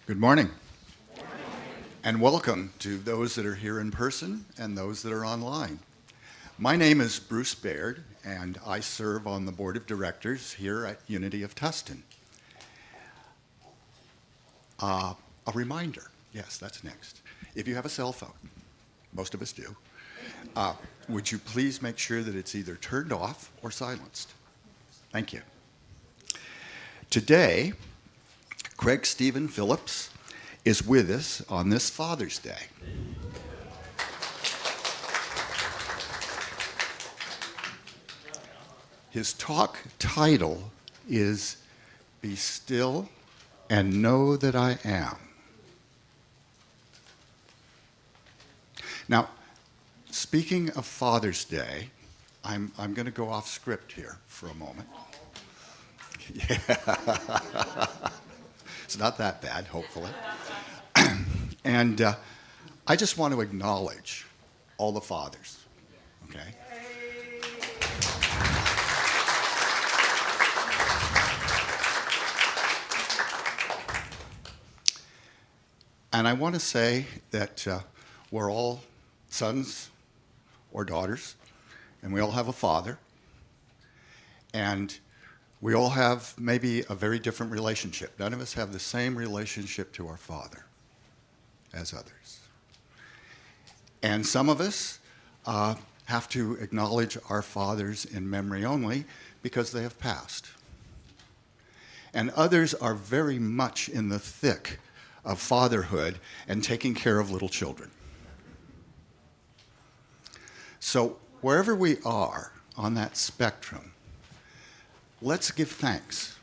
Good morning. And welcome to those that are here in person and those that are online. My name is Bruce Baird, and I serve on the board of directors here at UoT of Tustin. A reminder, yes, that's next. If you have a cell phone, most of us do, would you please make sure that it's either turned off or silenced? Thank you. Today, Craig Stephen Phillips is with us on this Father's Day. His talk title is Be Still and Know That I Am. Now, speaking of Father's Day, I'm going to go off script here for a moment. Yeah. It's not that bad, hopefully. And I just want to acknowledge all the fathers, okay? And I want to say that we're all sons or daughters, and we all have a father, and we all have maybe a very different relationship. None of us have the same relationship to our father as others. And some of us have to acknowledge our fathers in memory only because they have passed. And others are very much in the thick of fatherhood and taking care of little children. So wherever we are on that spectrum, let's give thanks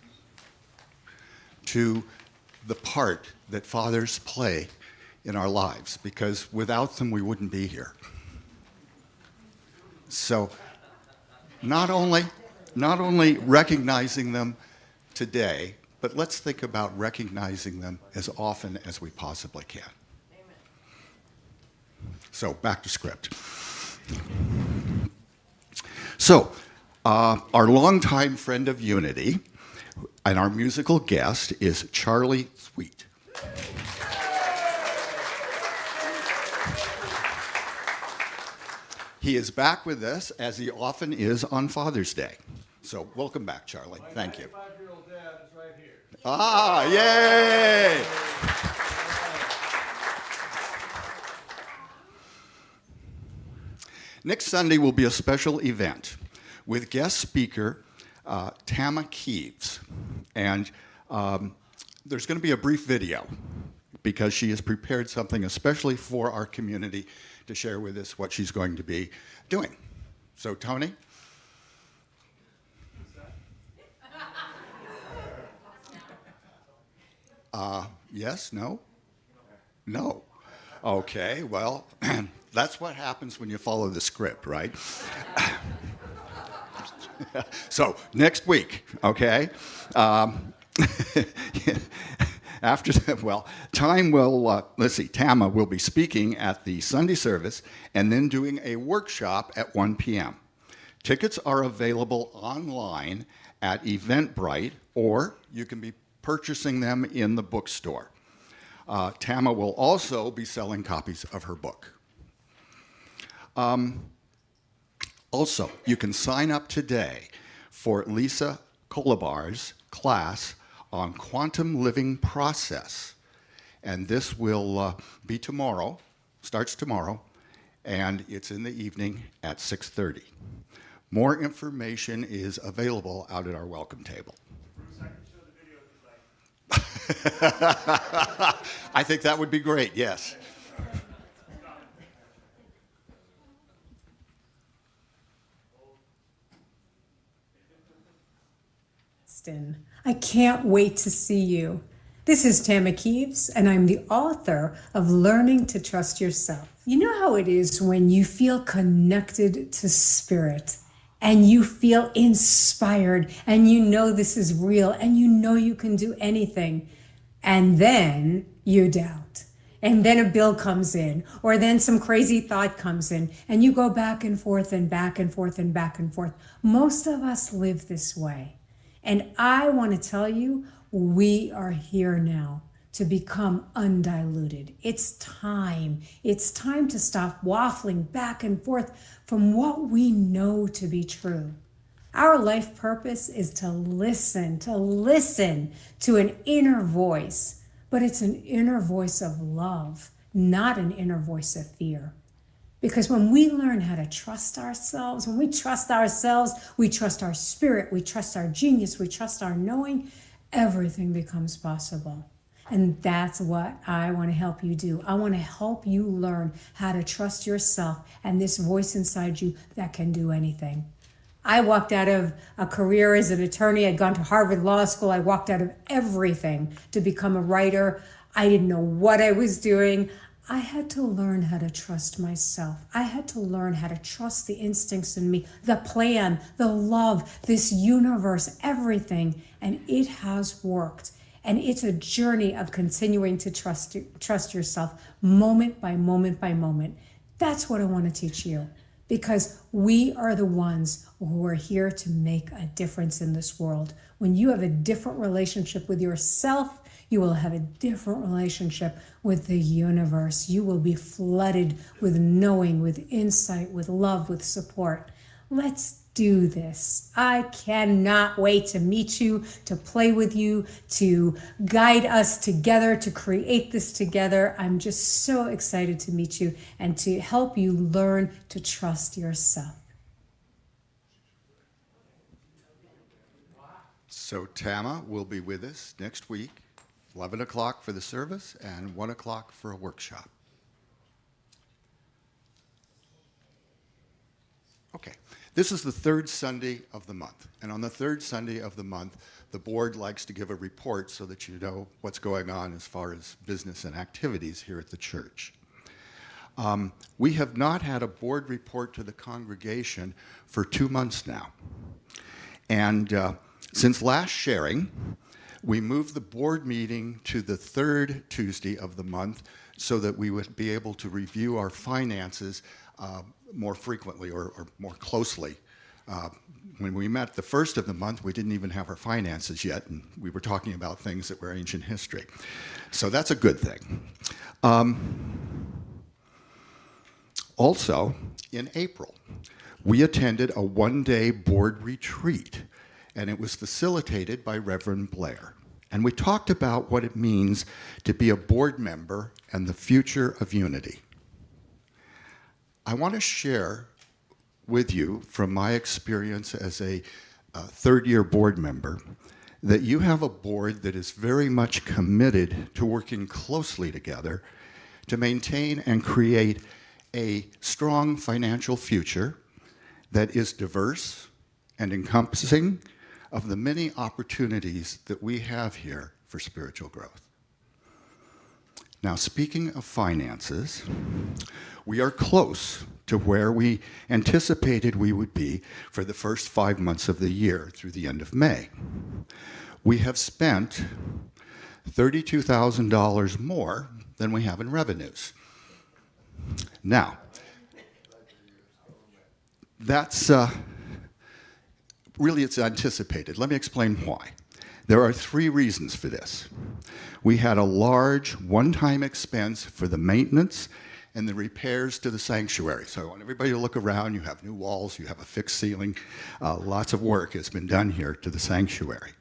to the part that fathers play in our lives, because without them we wouldn't be here. So not only recognizing them today, but let's think about recognizing them as often as we possibly can. Amen. So back to script. So, our longtime friend of UoT and our musical guest is Charlie Sweet. He is back with us, as he often is on Father's Day. So welcome back, Charlie. Thank you. My 95-year-old dad is right here. Ah, yay! Next Sunday will be a special event with guest speaker Tama Keeves. And there's going to be a brief video because she has prepared something especially for our community to share with us what she's going to be doing. So, Tony? Yes? No? No. Okay, well, that's what happens when you follow the script, right? So, next week, okay? After that, well, time will, let's see, Tama will be speaking at the Sunday service and then doing a workshop at 1 p.m. Tickets are available online at Eventbrite, or you can be purchasing them in the bookstore. Tama will also be selling copies of her book. Also, you can sign up today for Lisa Kolabar's class on quantum living process. And this will be tomorrow, starts tomorrow, and it's in the evening at 6:30. More information is available out at our welcome table. Bruce, I can show the video if you'd like. I think that would be great, yes. Tustin, I can't wait to see you. This is Tama Keeves, and I'm the author of Learning to Trust Yourself. You know how it is when you feel connected to spirit and you feel inspired and you know this is real and you know you can do anything, and then you doubt. And then a bill comes in, or then some crazy thought comes in, and you go back and forth and back and forth and back and forth. Most of us live this way. And I want to tell you, we are here now to become undiluted. It's time. It's time to stop waffling back and forth from what we know to be true. Our life purpose is to listen to an inner voice, but it's an inner voice of love, not an inner voice of fear. Because when we learn how to trust ourselves, when we trust ourselves, we trust our spirit, we trust our genius, we trust our knowing, everything becomes possible. And that's what I want to help you do. I want to help you learn how to trust yourself and this voice inside you that can do anything. I walked out of a career as an attorney. I'd gone to Harvard Law School. I walked out of everything to become a writer. I didn't know what I was doing. I had to learn how to trust myself. I had to learn how to trust the instincts in me, the plan, the love, this universe, everything. And it has worked. And it's a journey of continuing to trust yourself moment by moment by moment. That's what I want to teach you, because we are the ones who are here to make a difference in this world. When you have a different relationship with yourself, you will have a different relationship with the universe. You will be flooded with knowing, with insight, with love, with support. Let's do this. I cannot wait to meet you, to play with you, to guide us together, to create this together. I'm just so excited to meet you and to help you learn to trust yourself. So Tama will be with us next week, 11 o'clock for the service and 1 o'clock for a workshop. Okay, this is the third Sunday of the month. And on the third Sunday of the month, the board likes to give a report so that you know what's going on as far as business and activities here at the church. We have not had a board report to the congregation for 2 months now. And since last sharing, we moved the board meeting to the third Tuesday of the month so that we would be able to review our finances more frequently or more closely. When we met the first of the month, we didn't even have our finances yet, and we were talking about things that were ancient history. So that's a good thing. Also, in April, we attended a one-day board retreat, and it was facilitated by Reverend Blair. And we talked about what it means to be a board member and the future of unity. I want to share with you from my experience as a third-year board member that you have a board that is very much committed to working closely together to maintain and create a strong financial future that is diverse and encompassing of the many opportunities that we have here for spiritual growth. Now, speaking of finances, we are close to where we anticipated we would be for the first 5 months of the year through the end of May. We have spent $32,000 more than we have in revenues. Now, that's really, it's anticipated. Let me explain why. There are three reasons for this. We had a large one-time expense for the maintenance and the repairs to the sanctuary. So I want everybody to look around. You have new walls, you have a fixed ceiling. Lots of work has been done here to the sanctuary.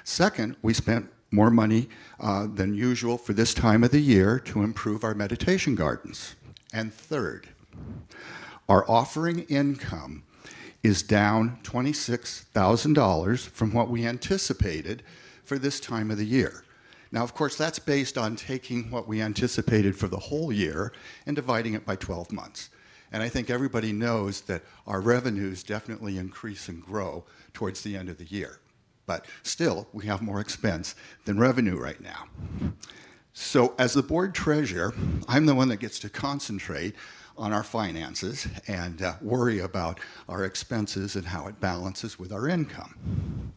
Second, we spent more money than usual for this time of the year to improve our meditation gardens. And third, our offering income is down $26,000 from what we anticipated for this time of the year. Now, of course, that's based on taking what we anticipated for the whole year and dividing it by 12 months. And I think everybody knows that our revenues definitely increase and grow towards the end of the year. But still, we have more expense than revenue right now. So as the board treasurer, I'm the one that gets to concentrate on our finances and worry about our expenses and how it balances with our income.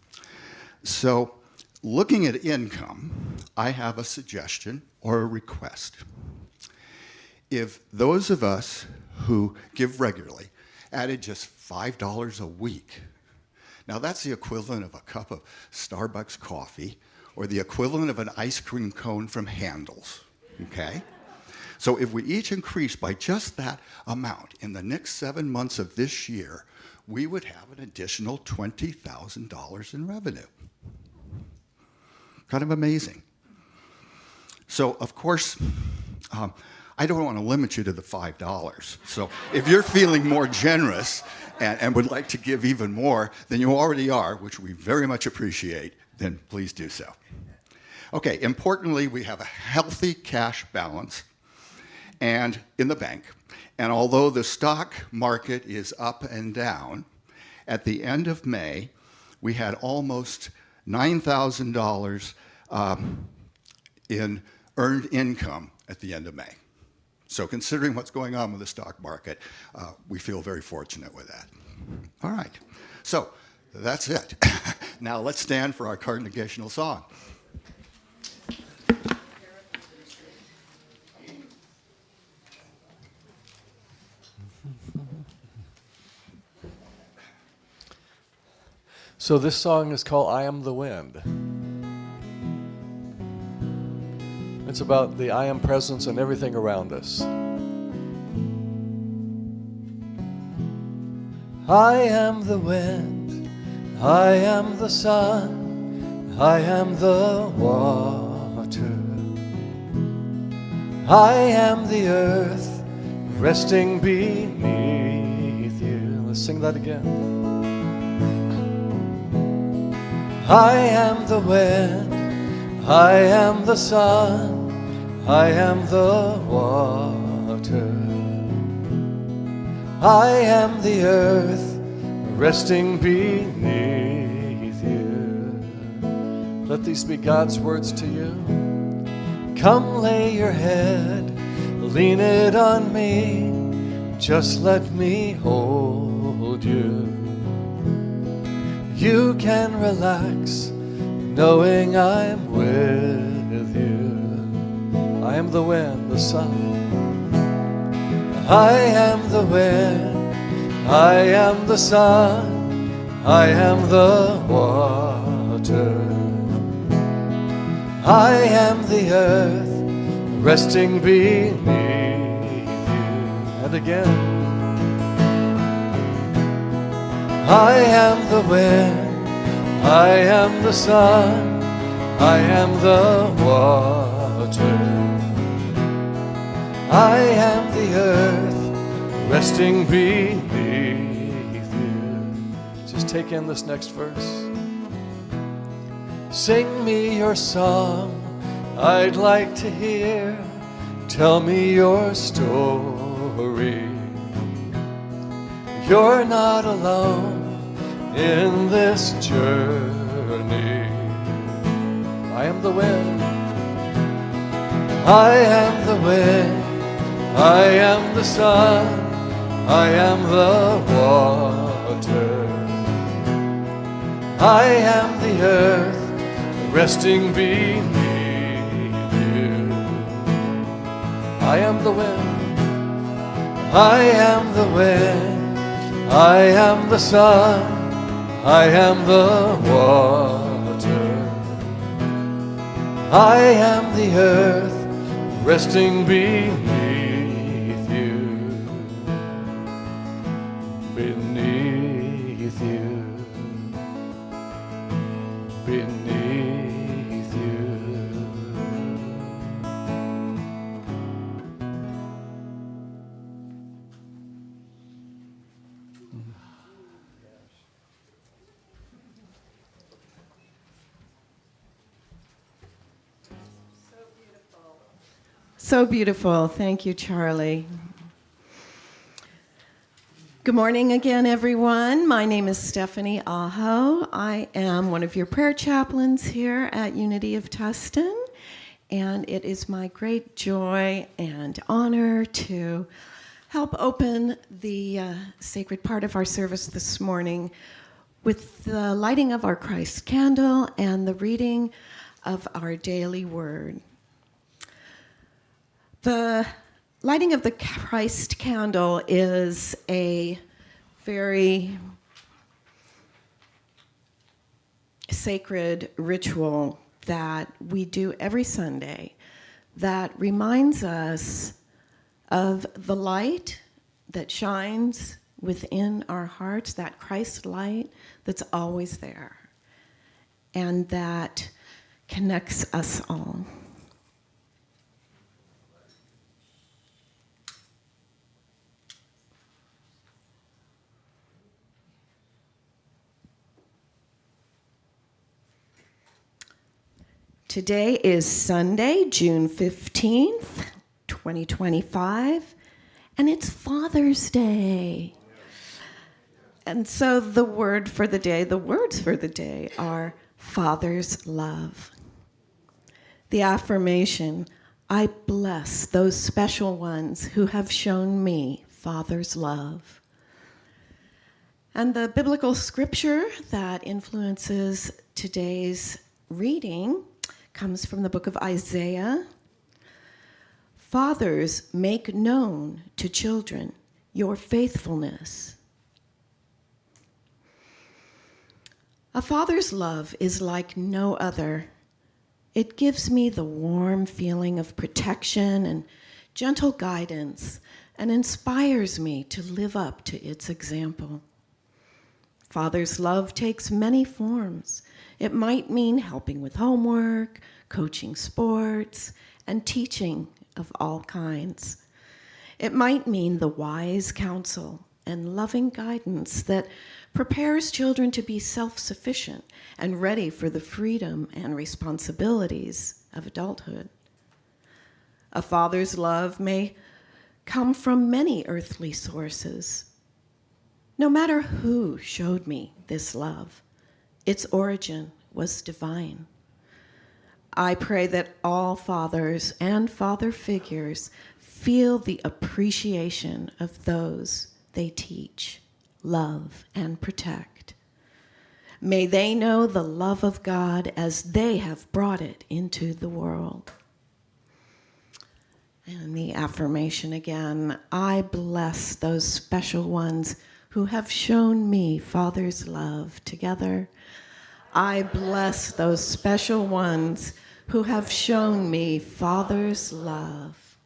So looking at income, I have a suggestion or a request. If those of us who give regularly added just $5 a week, now that's the equivalent of a cup of Starbucks coffee or the equivalent of an ice cream cone from Handel's, okay? So if we each increase by just that amount in the next 7 months of this year, we would have an additional $20,000 in revenue. Kind of amazing. So, of course, I don't want to limit you to the $5. So if you're feeling more generous and would like to give even more than you already are, which we very much appreciate, then please do so. Okay, importantly, we have a healthy cash balance and in the bank. And although the stock market is up and down, at the end of May, we had almost $9,000 in earned income at the end of May. So considering what's going on with the stock market, we feel very fortunate with that. All right, so that's it. Now let's stand for our congregational song. So this song is called I Am the Wind. It's about the I Am presence and everything around us. I am the wind, I am the sun, I am the water. I am the earth resting beneath you. Let's sing that again. I am the wind, I am the sun, I am the water. I am the earth resting beneath you. Let these be God's words to you. Come lay your head, lean it on me, just let me hold you. You can relax, knowing I'm with you. I am the wind, the sun. I am the wind, I am the sun, I am the water. I am the earth, resting beneath you. And again. I am the wind, I am the sun, I am the water. I am the earth, resting beneath you. Just take in this next verse. Sing me your song, I'd like to hear. Tell me your story. You're not alone in this journey. I am the wind, I am the wind, I am the sun, I am the water. I am the earth resting beneath I am the wind, I am the wind, I am the sun, I am the water, I am the earth, resting beneath you, beneath you, beneath you. So beautiful. Thank you, Charlie. Good morning again, everyone. My name is Stephanie Aho. I am one of your prayer chaplains here at Unity of Tustin, and it is my great joy and honor to help open the sacred part of our service this morning with the lighting of our Christ candle and the reading of our daily word. The lighting of the Christ candle is a very sacred ritual that we do every Sunday that reminds us of the light that shines within our hearts, that Christ light that's always there, and that connects us all. Today is Sunday, June 15th, 2025, and it's Father's Day. And so the words for the day are Father's love. The affirmation, I bless those special ones who have shown me Father's love. And the biblical scripture that influences today's reading comes from the book of Isaiah. Fathers, make known to children your faithfulness. A father's love is like no other. It gives me the warm feeling of protection and gentle guidance and inspires me to live up to its example. Father's love takes many forms. It might mean helping with homework, coaching sports, and teaching of all kinds. It might mean the wise counsel and loving guidance that prepares children to be self-sufficient and ready for the freedom and responsibilities of adulthood. A father's love may come from many earthly sources. No matter who showed me this love, its origin was divine. I pray that all fathers and father figures feel the appreciation of those they teach, love, and protect. May they know the love of God as they have brought it into the world. And the affirmation again, I bless those special ones who have shown me Father's love. Together, I bless those special ones who have shown me Father's love.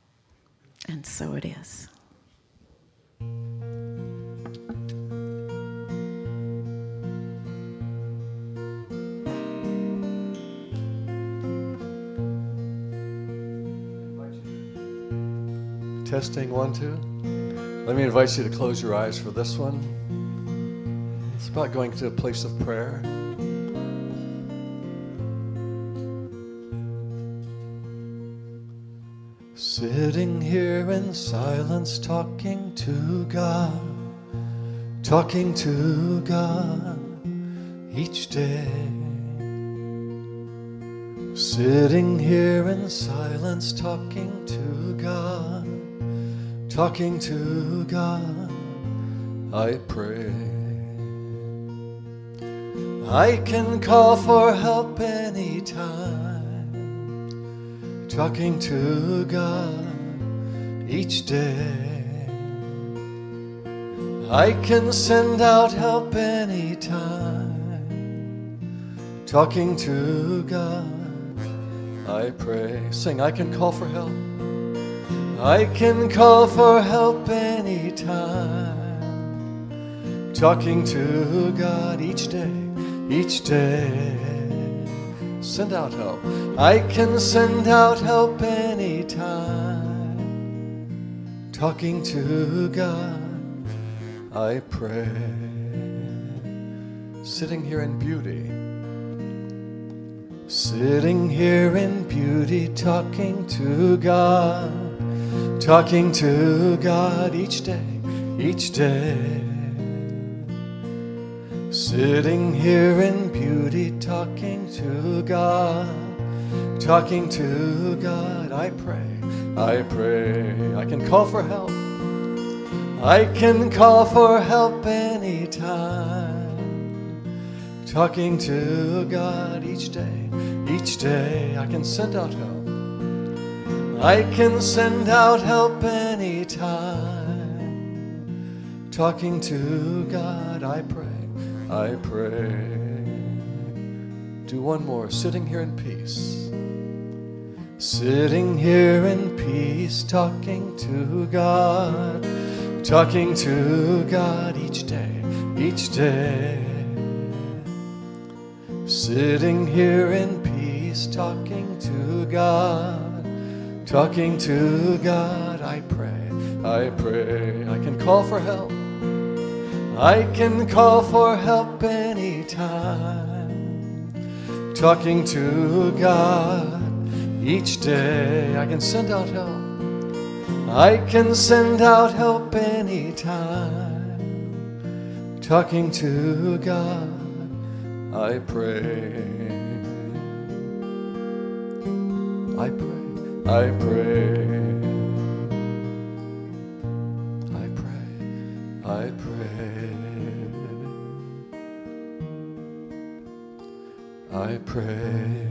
And so it is. Testing 1, 2. Let me invite you to close your eyes for this one. It's about going to a place of prayer. Sitting here in silence, talking to God each day. Sitting here in silence, talking to God, I pray. I can call for help anytime. Talking to God, each day. I can send out help anytime. Talking to God, I pray. Sing, I can call for help. I can call for help anytime. Talking to God each day, each day. Send out help. I can send out help anytime. Talking to God, I pray. Sitting here in beauty. Sitting here in beauty, talking to God. Talking to God each day, each day. Sitting here in beauty, talking to God. Talking to God, I pray, I pray. I can call for help. I can call for help anytime. Talking to God each day, each day. I can send out help. I can send out help anytime. Talking to God, I pray, I pray. Do one more. Sitting here in peace. Sitting here in peace, talking to God. Talking to God each day, each day. Sitting here in peace, talking to God. Talking to God, I pray, I pray. I can call for help. I can call for help anytime. Talking to God each day. I can send out help. I can send out help anytime. Talking to God, I pray. I pray. I pray, I pray, I pray, I pray.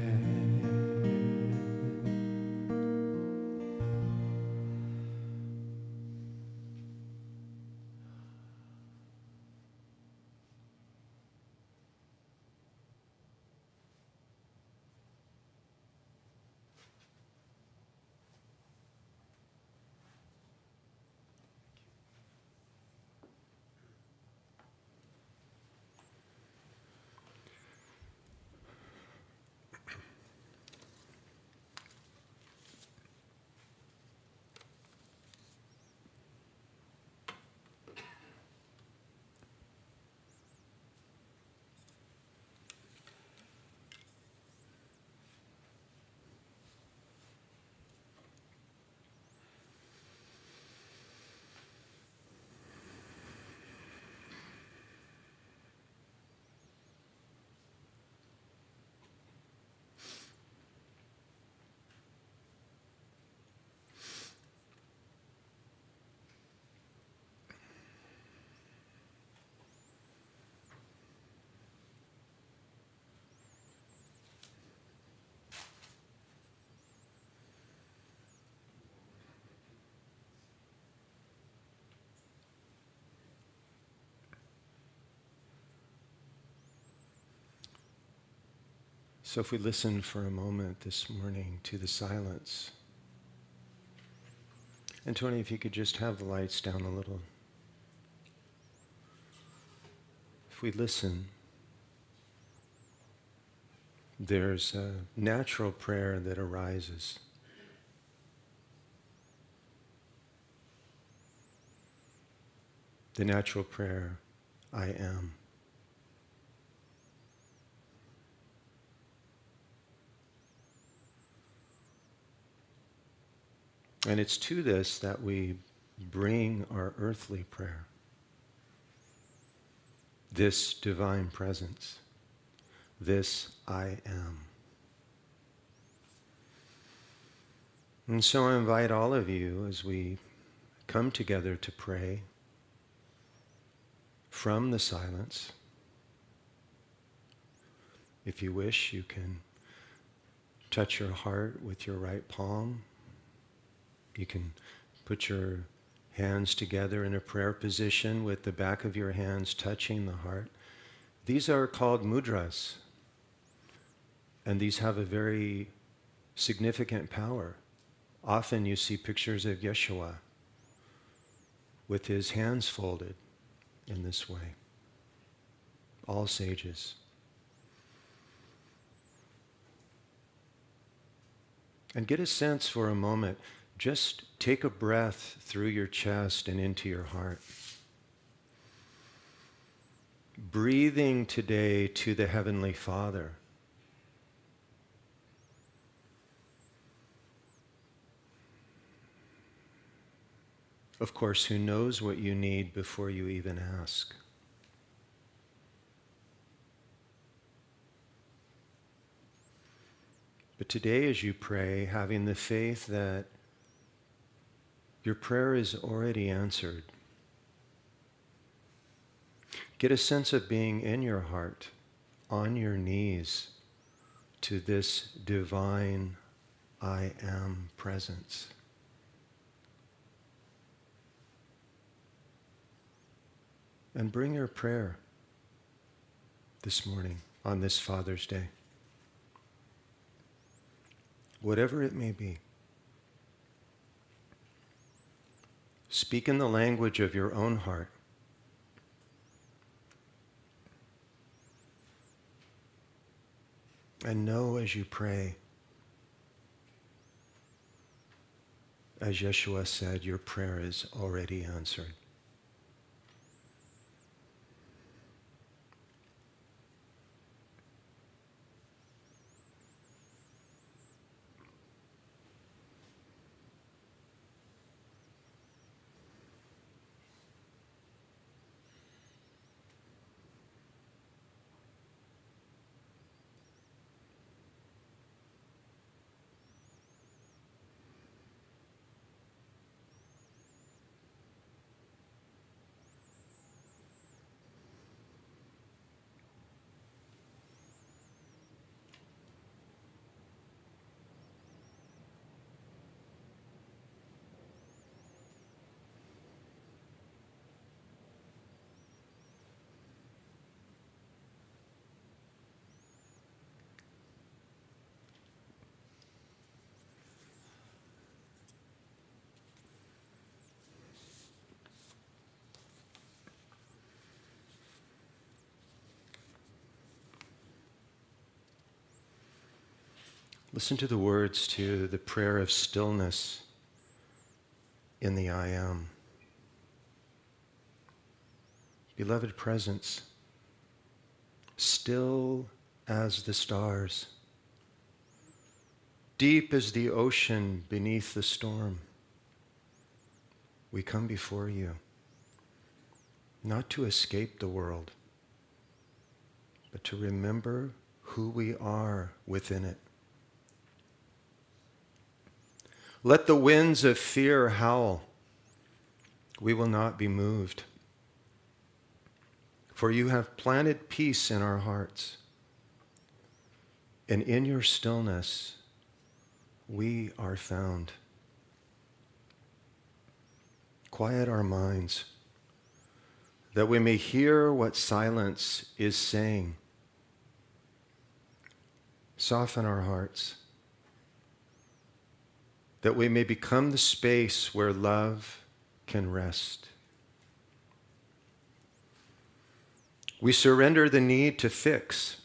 So if we listen for a moment this morning to the silence, and Tony, if you could just have the lights down a little. If we listen, there's a natural prayer that arises. The natural prayer, I am. And it's to this that we bring our earthly prayer, this divine presence, this I am. And so I invite all of you as we come together to pray from the silence. If you wish, you can touch your heart with your right palm. You can Put your hands together in a prayer position with the back of your hands touching the heart. These are called mudras, and these have a very significant power. Often you see pictures of Yeshua with his hands folded in this way. All sages. And get a sense for a moment. Just take a breath through your chest and into your heart. Breathing today to the Heavenly Father. Of course, who knows what you need before you even ask. But today as you pray, having the faith that your prayer is already answered, get a sense of being in your heart, on your knees, to this divine I am presence. And bring your prayer this morning on this Father's Day. Whatever it may be. Speak in the language of your own heart. And know as you pray, as Yeshua said, your prayer is already answered. Listen to the words to the prayer of stillness in the I am. Beloved presence, still as the stars, deep as the ocean beneath the storm, we come before you, not to escape the world, but to remember who we are within it. Let the winds of fear howl. We will not be moved. For you have planted peace in our hearts. And in your stillness, we are found. Quiet our minds, that we may hear what silence is saying. Soften our hearts, that we may become the space where love can rest. We surrender the need to fix,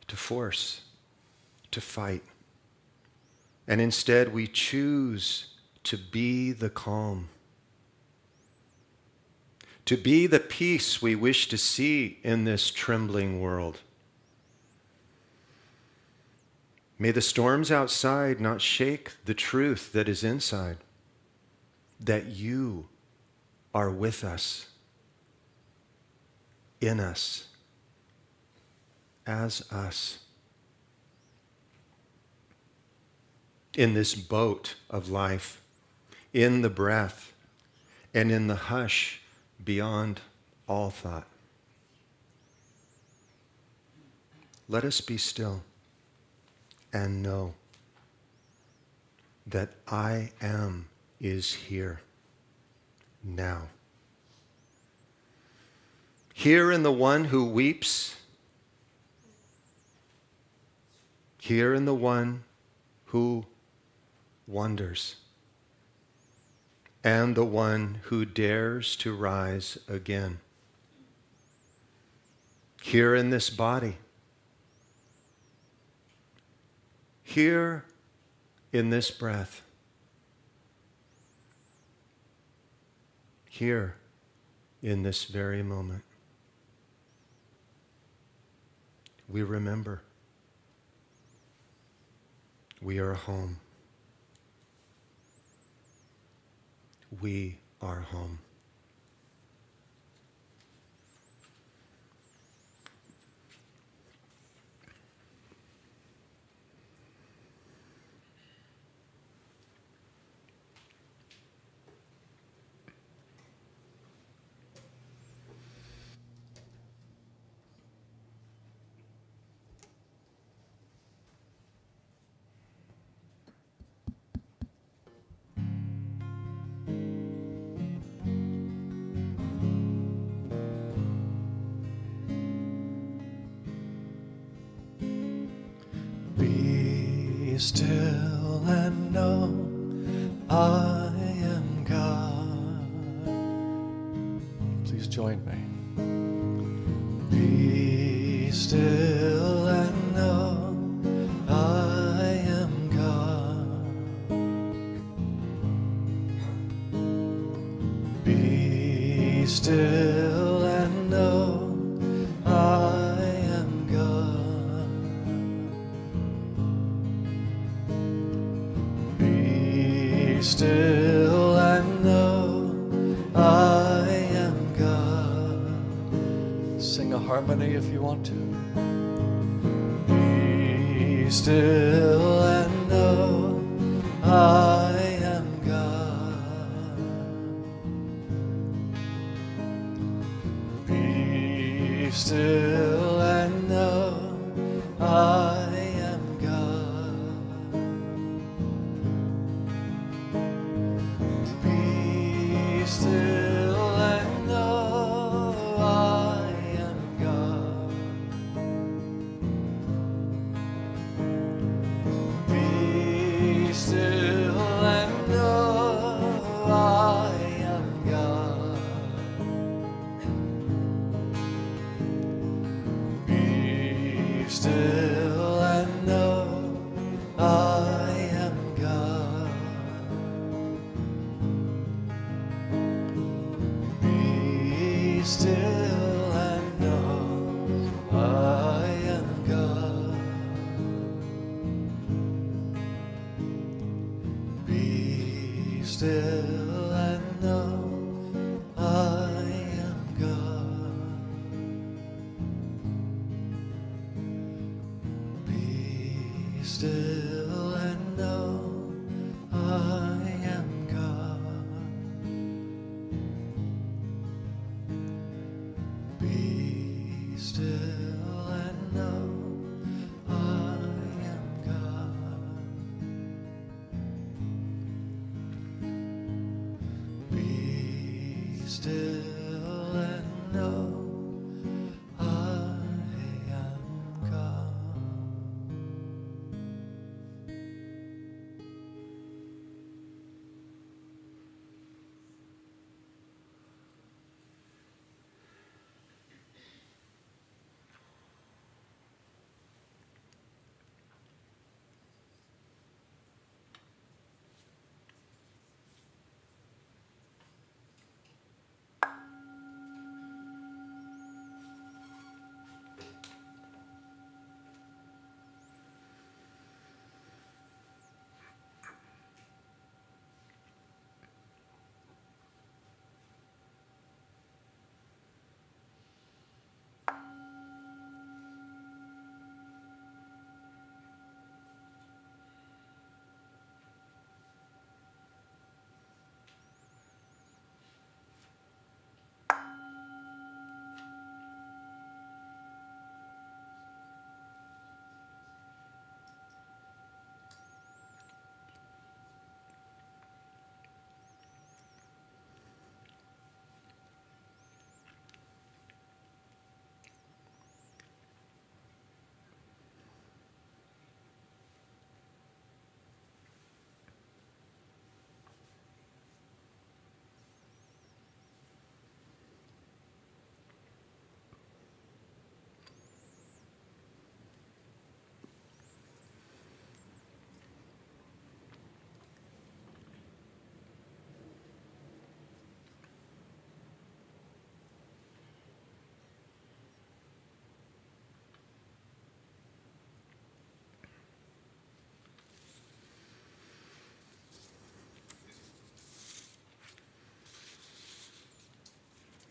to force, to fight, and instead we choose to be the calm, to be the peace we wish to see in this trembling world. May the storms outside not shake the truth that is inside, that you are with us, in us, as us, in this boat of life, in the breath, and in the hush beyond all thought. Let us be still and know that I am is here, now. Here in the one who weeps, here in the one who wonders, and the one who dares to rise again. Here in this body, here in this breath, here in this very moment, we remember we are home. We are home. Be still and know I am God. Please join me. Be still and know I am God. Be still and know I am God. Be still and know I am God. Sing a harmony if you want to. Be still and know I am God. Be still and know I am God. Be still and know I am God. Be still and know I am God. Be still and know I am God. Be still and know I am God. Be still and know I am God. Be still and know I am God. Be still and know I am God. Be still and know I am God.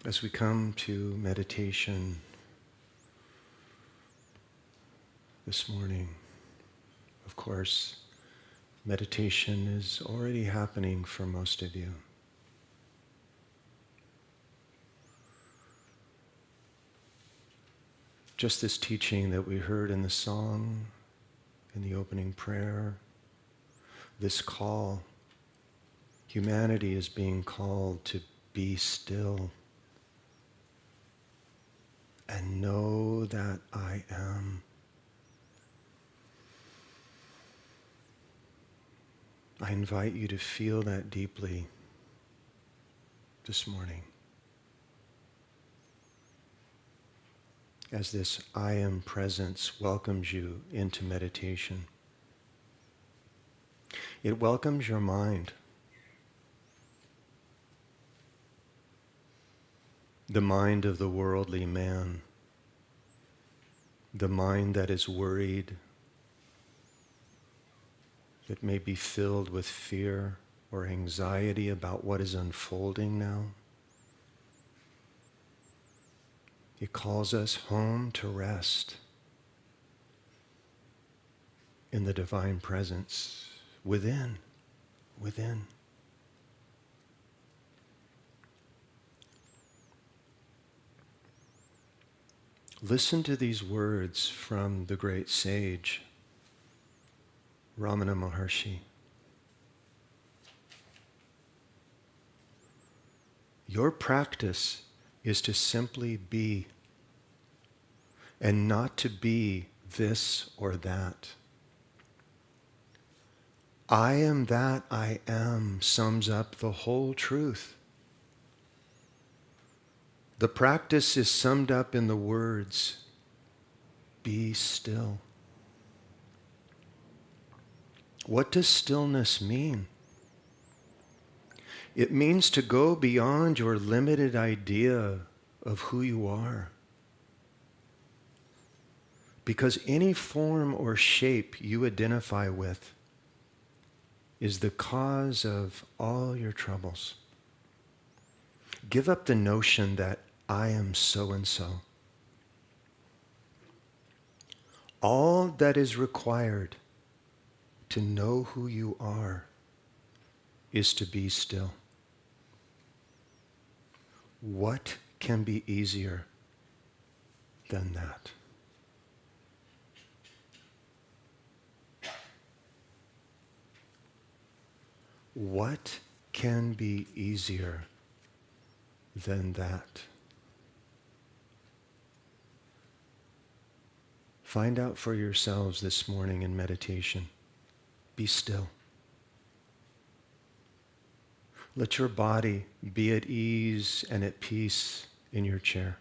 As we come to meditation this morning, of course, meditation is already happening for most of you. Just this teaching that we heard in the song, in the opening prayer, this call, humanity is being called to be still and know that I am. I invite you to feel that deeply this morning as this I am presence welcomes you into meditation. It welcomes your mind. The mind of the worldly man, the mind that is worried, that may be filled with fear or anxiety about what is unfolding now. It calls us home to rest in the divine presence within. Listen to these words from the great sage, Ramana Maharshi. Your practice is to simply be, and not to be this or that. I am that I am sums up the whole truth. The practice is summed up in the words, be still. What does stillness mean? It means to go beyond your limited idea of who you are. Because any form or shape you identify with is the cause of all your troubles. Give up the notion that I am so-and-so. All that is required to know who you are is to be still. What can be easier than that? What can be easier than that? Find out for yourselves this morning in meditation. Be still. Let your body be at ease and at peace in your chair.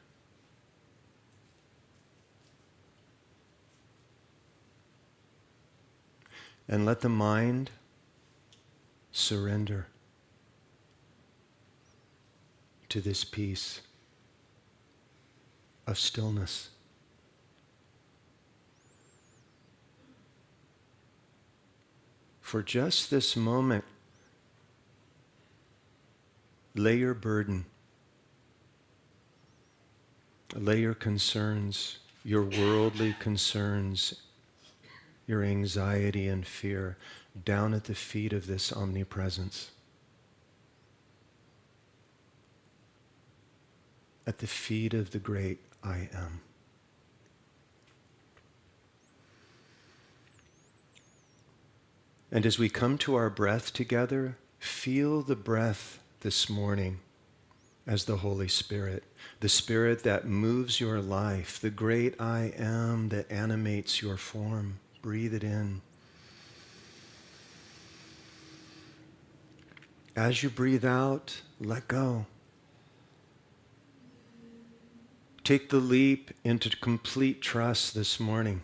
And let the mind surrender to this peace of stillness. For just this moment, lay your burden, lay your concerns, your worldly concerns, your anxiety and fear down at the feet of this omnipresence. At the feet of the great I am. And as we come to our breath together, feel the breath this morning as the Holy Spirit, the Spirit that moves your life, the great I am that animates your form. Breathe it in. As you breathe out, let go. Take the leap into complete trust this morning.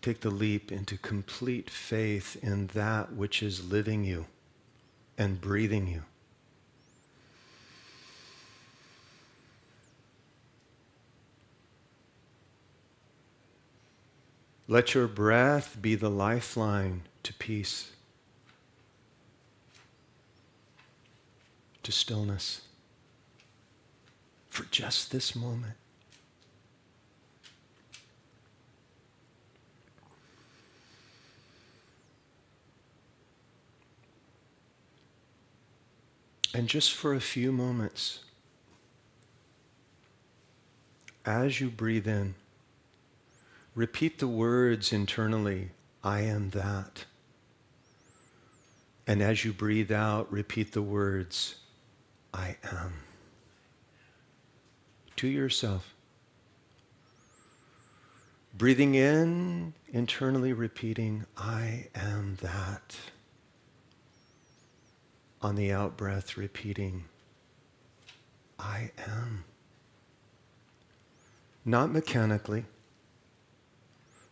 Take the leap into complete faith in that which is living you and breathing you. Let your breath be the lifeline to peace. to stillness for just this moment. And just for a few moments, as you breathe in, repeat the words internally, I am that. And as you breathe out, repeat the words, I am. To yourself. Breathing in, internally repeating, I am that. On the out breath, repeating, I am. Not mechanically,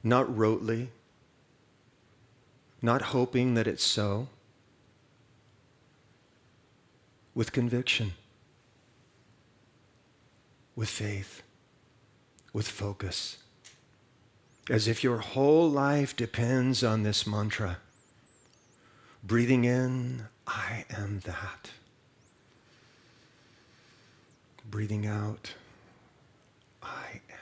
not rotely, not hoping that it's so, with conviction, with faith, with focus, as if your whole life depends on this mantra. Breathing in, I am that. Breathing out, I am.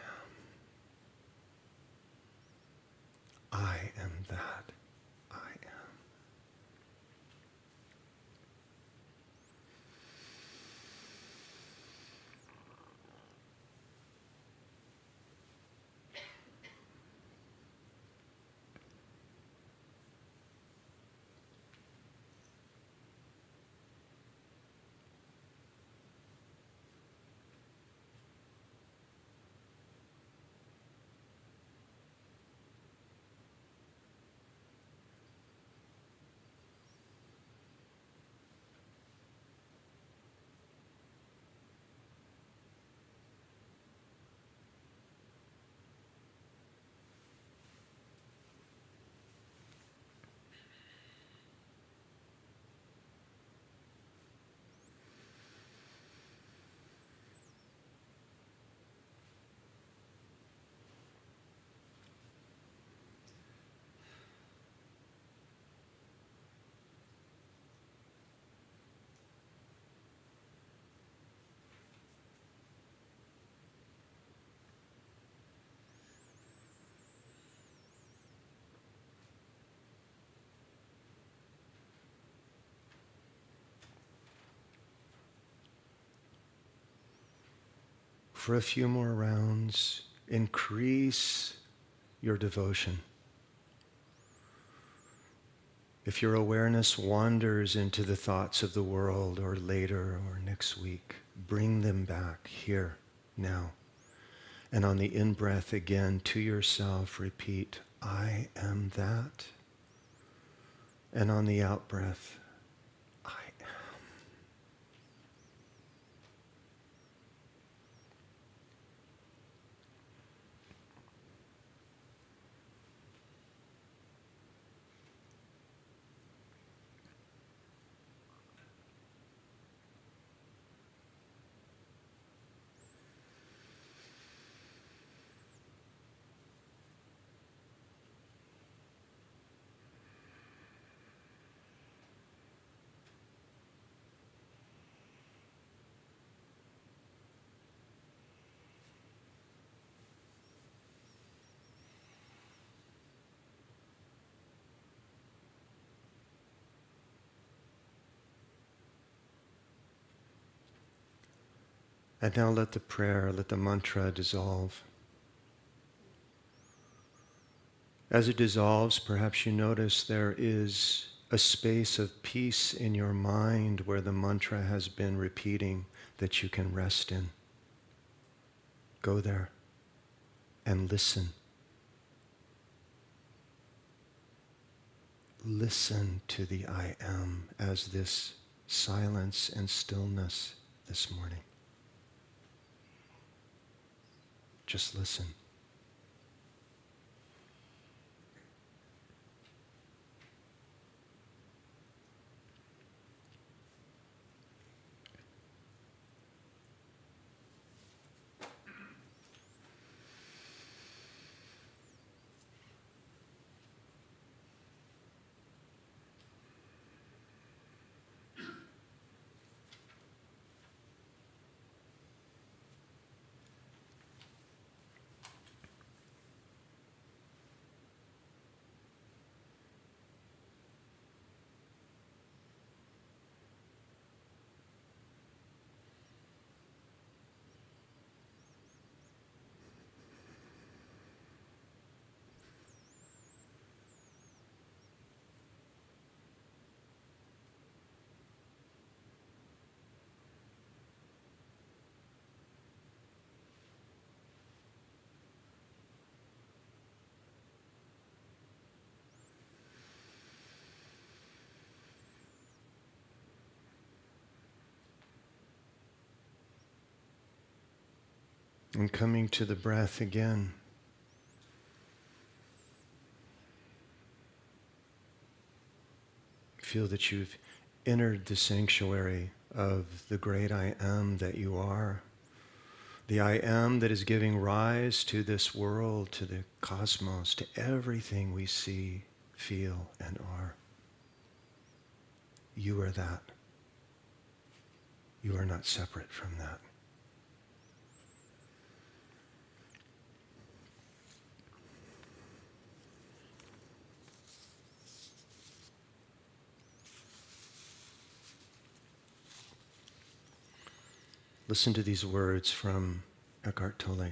I am that. I am. For a few more rounds, increase your devotion. If your awareness wanders into the thoughts of the world or later or next week, bring them back here, now. And on the in-breath again, to yourself, repeat, I am that. And on the out-breath, I am. And now let the prayer, let the mantra dissolve. As it dissolves, perhaps you notice there is a space of peace in your mind where the mantra has been repeating that you can rest in. Go there and listen. Listen to the I am as this silence and stillness this morning. Just listen. And coming to the breath again. Feel that you've entered the sanctuary of the great I am that you are. The I am that is giving rise to this world, to the cosmos, to everything we see, feel, and are. You are that. You are not separate from that. Listen to these words from Eckhart Tolle.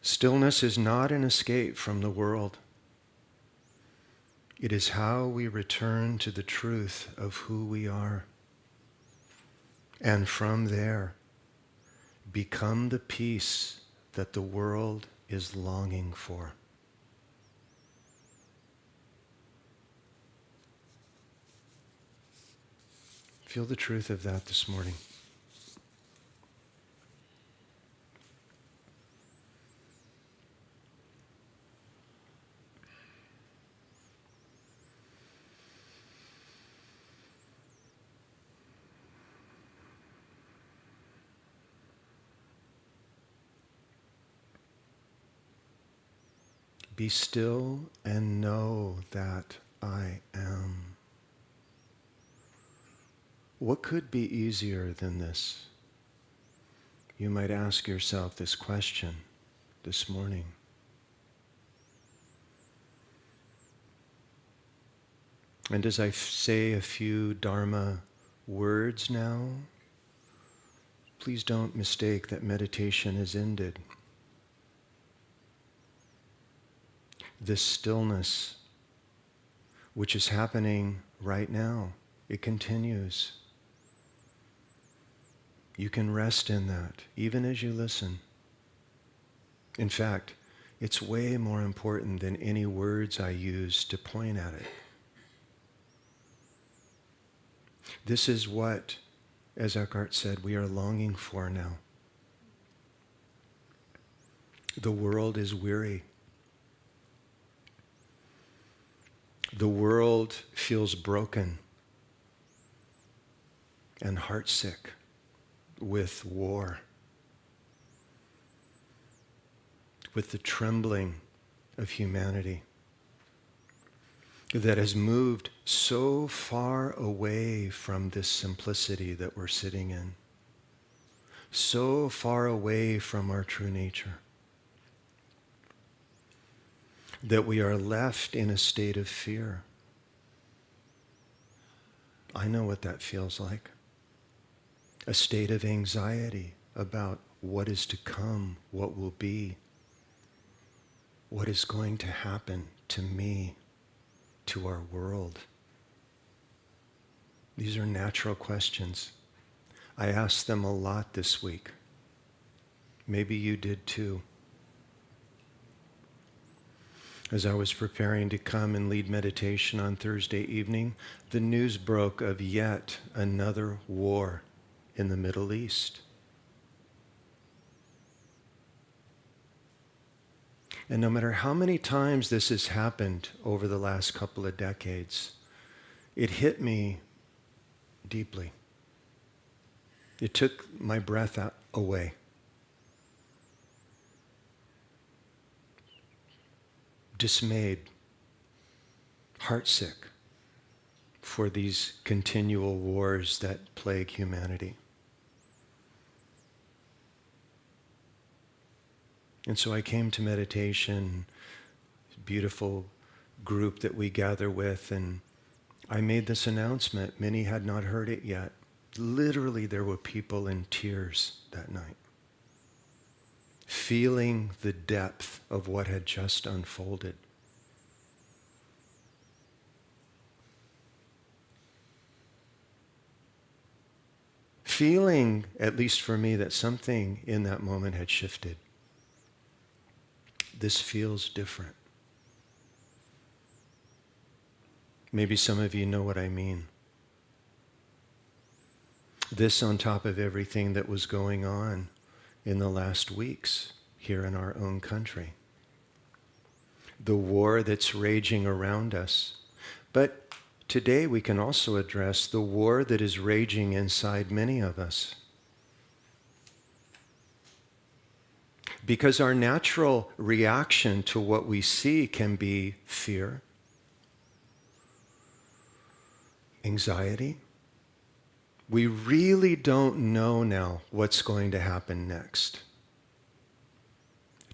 Stillness is not an escape from the world. It is how we return to the truth of who we are. And from there, become the peace that the world is longing for. Feel the truth of that this morning. Be still and know that I am. What could be easier than this? You might ask yourself this question this morning. And as I say a few Dharma words now, please don't mistake that meditation is ended. This stillness, which is happening right now, it continues. You can rest in that, even as you listen. In fact, it's way more important than any words I use to point at it. This is what, as Eckhart said, we are longing for now. The world is weary. The world feels broken and heartsick with war, with the trembling of humanity that has moved so far away from this simplicity that we're sitting in, so far away from our true nature, that we are left in a state of fear. I know what that feels like. A state of anxiety about what is to come, what will be, what is going to happen to me, to our world. These are natural questions. I asked them a lot this week. Maybe you did too. As I was preparing to come and lead meditation on Thursday evening, the news broke of yet another war in the Middle East. And no matter how many times this has happened over the last couple of decades, it hit me deeply. It took my breath away. Dismayed, heartsick for these continual wars that plague humanity. And so I came to meditation, beautiful group that we gather with, and I made this announcement. Many had not heard it yet. Literally, there were people in tears that night, feeling the depth of what had just unfolded. Feeling, at least for me, that something in that moment had shifted. This feels different. Maybe some of you know what I mean. This on top of everything that was going on in the last weeks here in our own country. The war that's raging around us. But today we can also address the war that is raging inside many of us. Because our natural reaction to what we see can be fear, anxiety. We really don't know now what's going to happen next.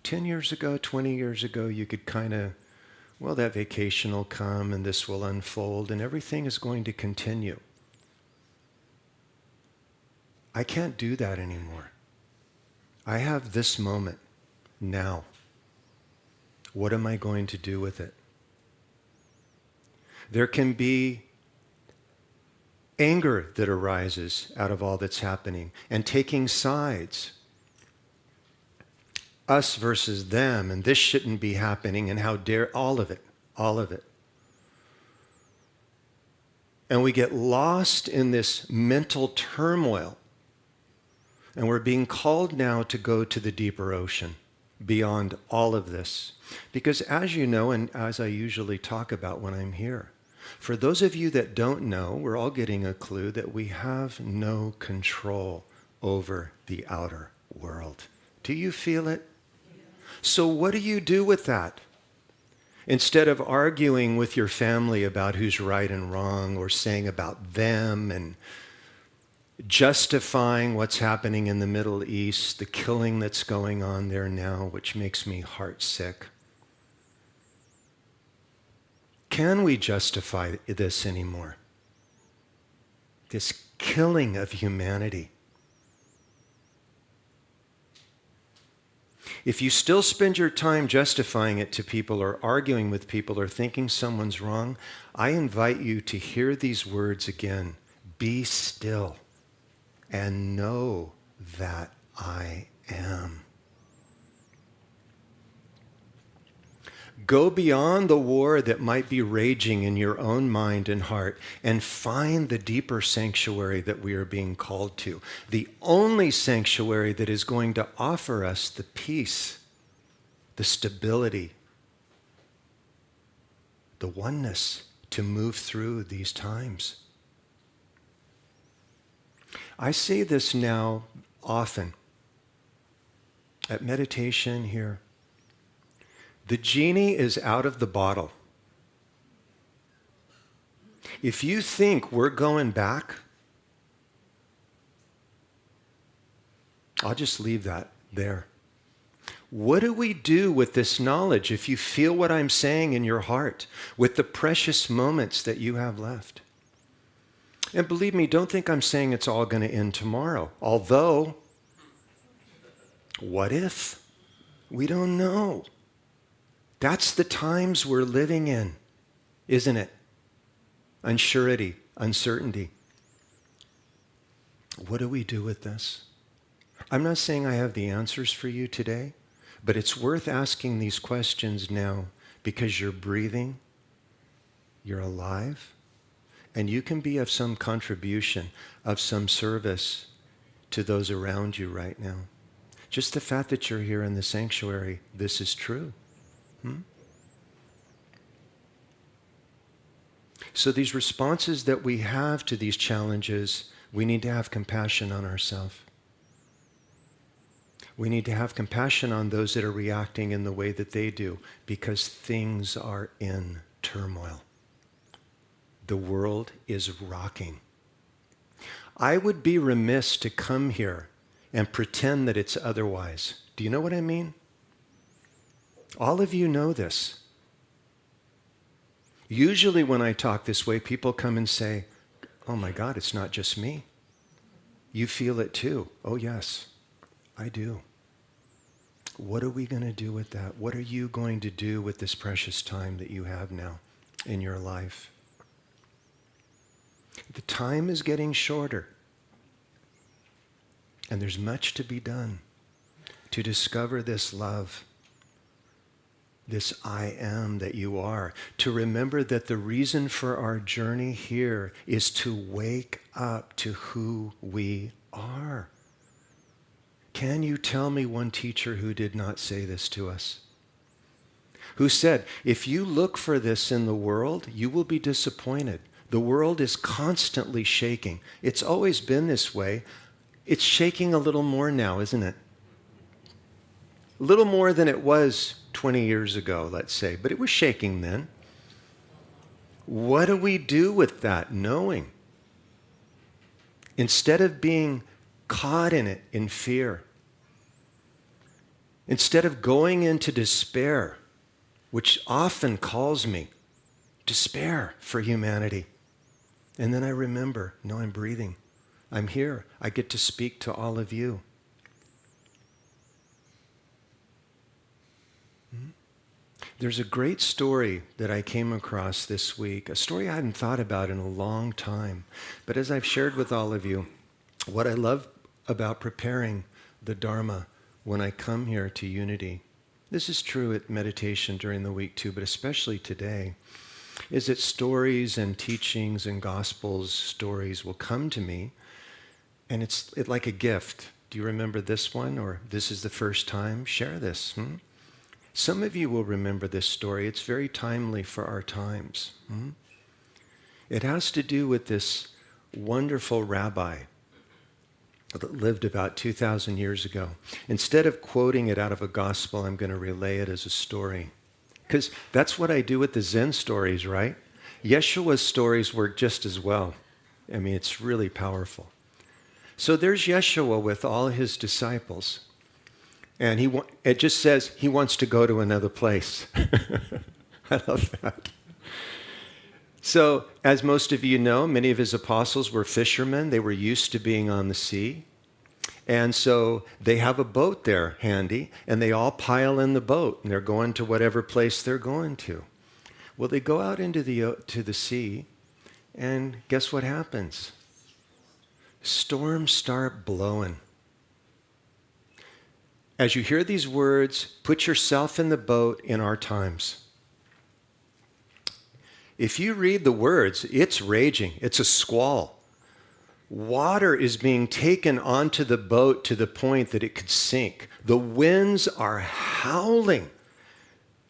10 years ago, 20 years ago, you could kind of, well, that vacation will come and this will unfold and everything is going to continue. I can't do that anymore. I have this moment now. What am I going to do with it? There can be anger that arises out of all that's happening and taking sides. Us versus them, and this shouldn't be happening, and how dare, all of it. And we get lost in this mental turmoil. And we're being called now to go to the deeper ocean, beyond all of this. Because as you know, and as I usually talk about when I'm here, for those of you that don't know, we're all getting a clue that we have no control over the outer world. Do you feel it? So what do you do with that? Instead of arguing with your family about who's right and wrong, or saying about them and justifying what's happening in the Middle East, the killing that's going on there now, which makes me heartsick. Can we justify this anymore? This killing of humanity. If you still spend your time justifying it to people or arguing with people or thinking someone's wrong, I invite you to hear these words again. Be still and know that I am. Go beyond the war that might be raging in your own mind and heart and find the deeper sanctuary that we are being called to. The only sanctuary that is going to offer us the peace, the stability, the oneness to move through these times. I say this now often at meditation here. The genie is out of the bottle. If you think we're going back, I'll just leave that there. What do we do with this knowledge if you feel what I'm saying in your heart, with the precious moments that you have left? And believe me, don't think I'm saying it's all going to end tomorrow. Although, what if? We don't know. That's the times we're living in, isn't it? Unsurety, uncertainty. What do we do with this? I'm not saying I have the answers for you today, but it's worth asking these questions now because you're breathing, you're alive, and you can be of some contribution, of some service to those around you right now. Just the fact that you're here in the sanctuary, this is true. So these responses that we have to these challenges, we need to have compassion on ourselves. We need to have compassion on those that are reacting in the way that they do, because things are in turmoil. The world is rocking. I would be remiss to come here and pretend that it's otherwise. Do you know what I mean? All of you know this. Usually when I talk this way, people come and say, oh my God, it's not just me. You feel it too. Oh yes, I do. What are we going to do with that? What are you going to do with this precious time that you have now in your life? The time is getting shorter. And there's much to be done to discover this love this I am that you are, to remember that the reason for our journey here is to wake up to who we are. Can you tell me one teacher who did not say this to us? Who said, if you look for this in the world, you will be disappointed. The world is constantly shaking. It's always been this way. It's shaking a little more now, isn't it? A little more than it was 20 years ago, let's say, but it was shaking then. What do we do with that knowing? Instead of being caught in it in fear, instead of going into despair, which often calls me, despair for humanity. And then I remember, no, I'm breathing. I'm here. I get to speak to all of you. There's a great story that I came across this week, a story I hadn't thought about in a long time. But as I've shared with all of you, what I love about preparing the Dharma when I come here to Unity, this is true at meditation during the week too, but especially today, is that stories and teachings and gospels stories will come to me, and it's like a gift. Do you remember this one? Or this is the first time? Share this. Some of you will remember this story. It's very timely for our times. It has to do with this wonderful rabbi that lived about 2,000 years ago. Instead of quoting it out of a gospel, I'm going to relay it as a story. Because that's what I do with the Zen stories, right? Yeshua's stories work just as well. I mean, it's really powerful. So there's Yeshua with all his disciples. And it just says he wants to go to another place. I love that. So, as most of you know, many of his apostles were fishermen. They were used to being on the sea. And so they have a boat there handy, and they all pile in the boat, and they're going to whatever place they're going to. Well, they go out into the sea, and guess what happens? Storms start blowing. As you hear these words, put yourself in the boat in our times. If you read the words, it's raging. It's a squall. Water is being taken onto the boat to the point that it could sink. The winds are howling.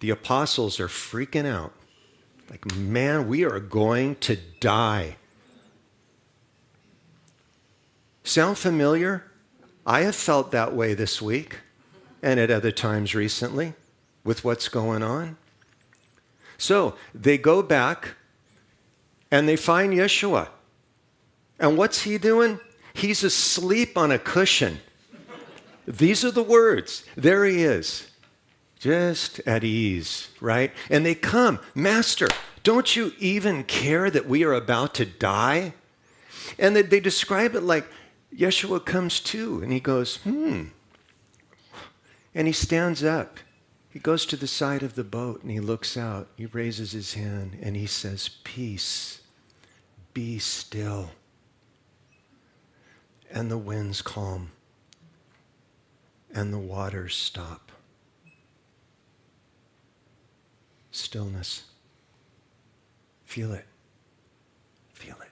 The apostles are freaking out. Like, man, we are going to die. Sound familiar? I have felt that way this week and at other times recently with what's going on. So they go back and they find Yeshua. And what's he doing? He's asleep on a cushion. These are the words. There he is, just at ease, right? And they come, Master, don't you even care that we are about to die? And they describe it like Yeshua comes to and he goes, And he stands up. He goes to the side of the boat and he looks out. He raises his hand and he says, peace, be still. And the winds calm and the waters stop. Stillness. Feel it. Feel it.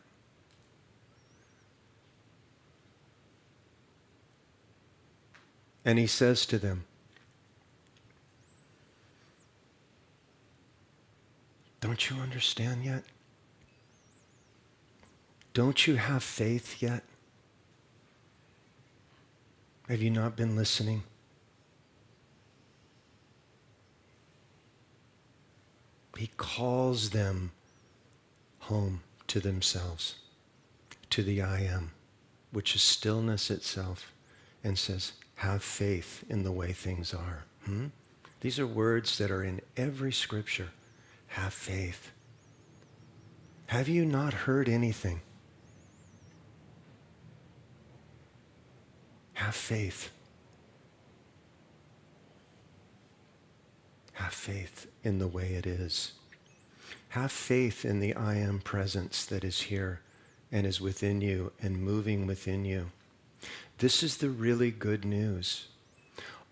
And he says to them, don't you understand yet? Don't you have faith yet? Have you not been listening? He calls them home to themselves, to the I am, which is stillness itself, and says, have faith in the way things are. These are words that are in every scripture. Have faith. Have you not heard anything? Have faith. Have faith in the way it is. Have faith in the I am presence that is here and is within you and moving within you. This is the really good news.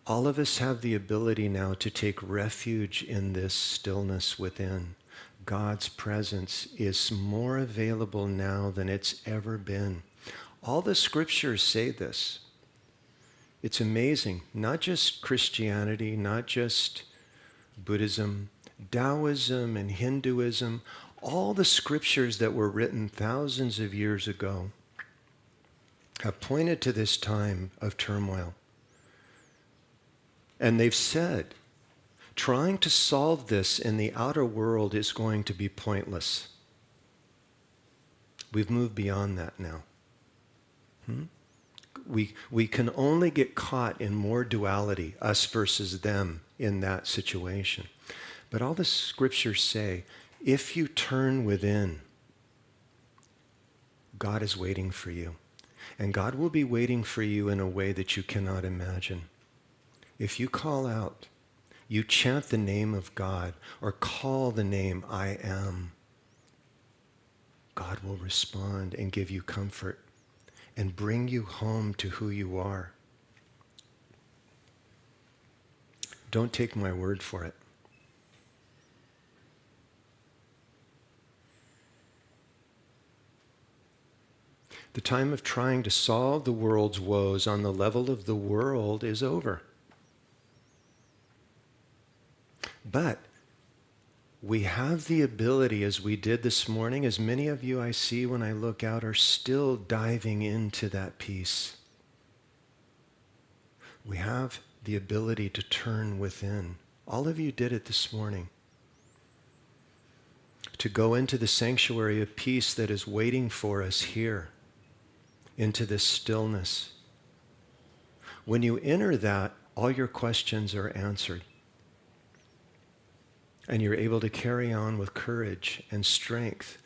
All of us have the ability now to take refuge in this stillness within. God's presence is more available now than it's ever been. All the scriptures say this. It's amazing. Not just Christianity, not just Buddhism, Taoism and Hinduism, all the scriptures that were written thousands of years ago have pointed to this time of turmoil. And they've said, trying to solve this in the outer world is going to be pointless. We've moved beyond that now. We can only get caught in more duality, us versus them, in that situation. But all the scriptures say, if you turn within, God is waiting for you. And God will be waiting for you in a way that you cannot imagine. If you call out, you chant the name of God or call the name I am, God will respond and give you comfort and bring you home to who you are. Don't take my word for it. The time of trying to solve the world's woes on the level of the world is over. But we have the ability, as we did this morning, as many of you I see when I look out are still diving into that peace. We have the ability to turn within. All of you did it this morning. To go into the sanctuary of peace that is waiting for us here, into this stillness. When you enter that, all your questions are answered. And you're able to carry on with courage and strength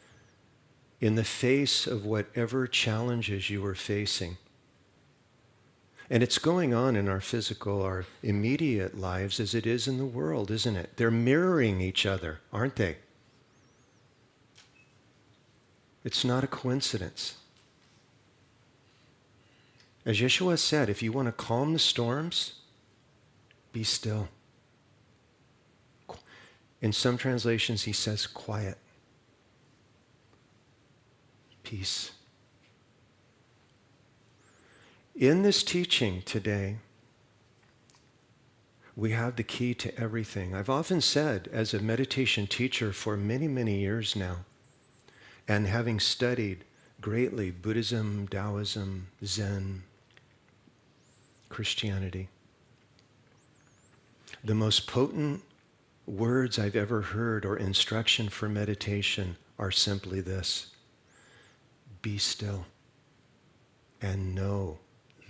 in the face of whatever challenges you are facing. And it's going on in our physical, our immediate lives as it is in the world, isn't it? They're mirroring each other, aren't they? It's not a coincidence. As Yeshua said, if you want to calm the storms, be still. In some translations, he says quiet. Peace. In this teaching today, we have the key to everything. I've often said, as a meditation teacher for many, many years now, and having studied greatly Buddhism, Taoism, Zen, Christianity, the most potent words I've ever heard or instruction for meditation are simply this: be still and know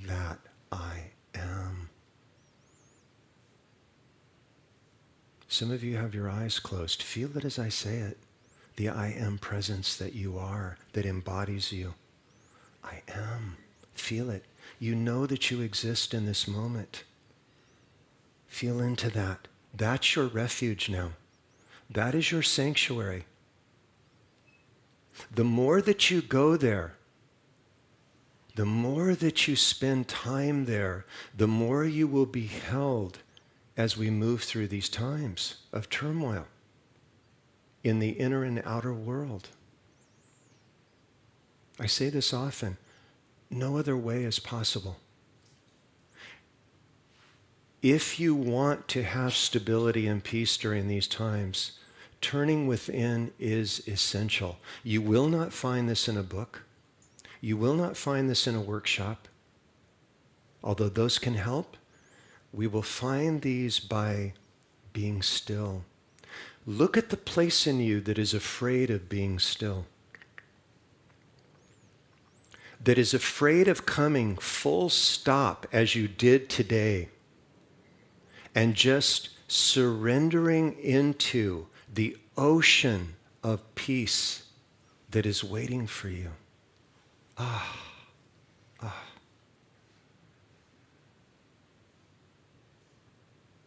that I am. Some of you have your eyes closed. Feel it as I say it. The I am presence that you are, that embodies you. I am. Feel it. You know that you exist in this moment. Feel into that. That's your refuge now. That is your sanctuary. The more that you go there, the more that you spend time there, the more you will be held as we move through these times of turmoil in the inner and outer world. I say this often, no other way is possible. If you want to have stability and peace during these times, turning within is essential. You will not find this in a book. You will not find this in a workshop. Although those can help, we will find these by being still. Look at the place in you that is afraid of being still, that is afraid of coming full stop as you did today, and just surrendering into the ocean of peace that is waiting for you.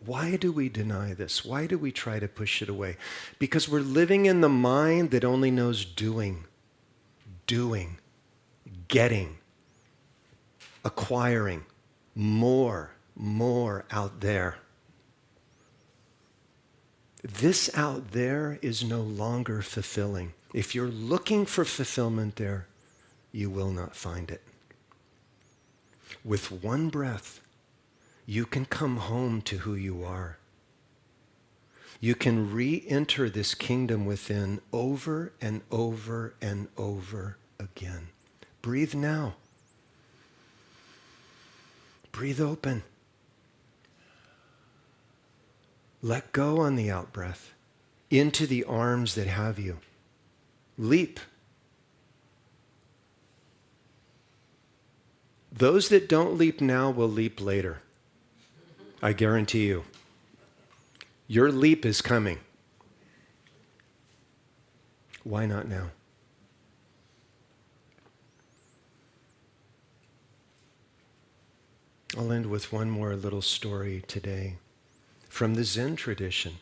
Why do we deny this? Why do we try to push it away? Because we're living in the mind that only knows doing, getting, acquiring, more, more out there. This out there is no longer fulfilling. If you're looking for fulfillment there, you will not find it. With one breath, you can come home to who you are. You can re-enter this kingdom within over and over and over again. Breathe now. Breathe open. Let go on the out-breath into the arms that have you. Leap. Those that don't leap now will leap later. I guarantee you. Your leap is coming. Why not now? I'll end with one more little story today from the Zen tradition.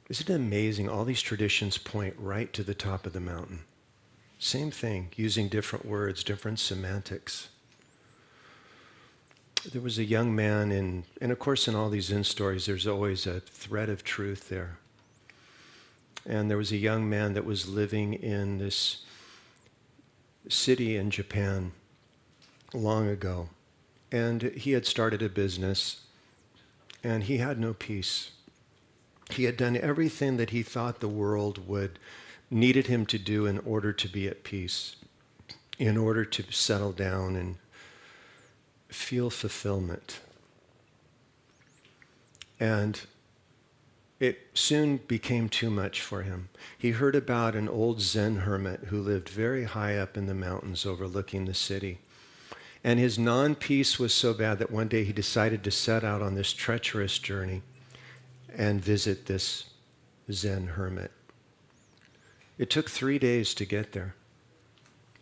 Isn't it amazing? All these traditions point right to the top of the mountain. Same thing, using different words, different semantics. There was a young man and of course in all these Zen stories there's always a thread of truth there. And there was a young man that was living in this city in Japan long ago. And he had started a business and he had no peace. He had done everything that he thought the world needed him to do in order to be at peace, in order to settle down and feel fulfillment. And it soon became too much for him. He heard about an old Zen hermit who lived very high up in the mountains overlooking the city. And his non-peace was so bad that one day he decided to set out on this treacherous journey and visit this Zen hermit. It took 3 days to get there.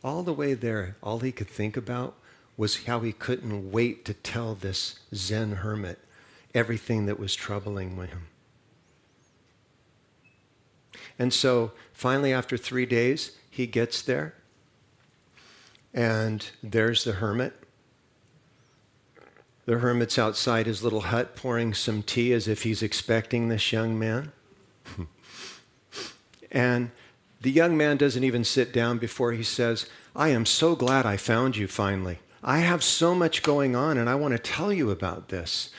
All the way there, all he could think about was how he couldn't wait to tell this Zen hermit everything that was troubling him. And so finally, after 3 days, he gets there, and there's the hermit. The hermit's outside his little hut pouring some tea as if he's expecting this young man. And the young man doesn't even sit down before he says, "I am so glad I found you finally. I have so much going on and I want to tell you about this.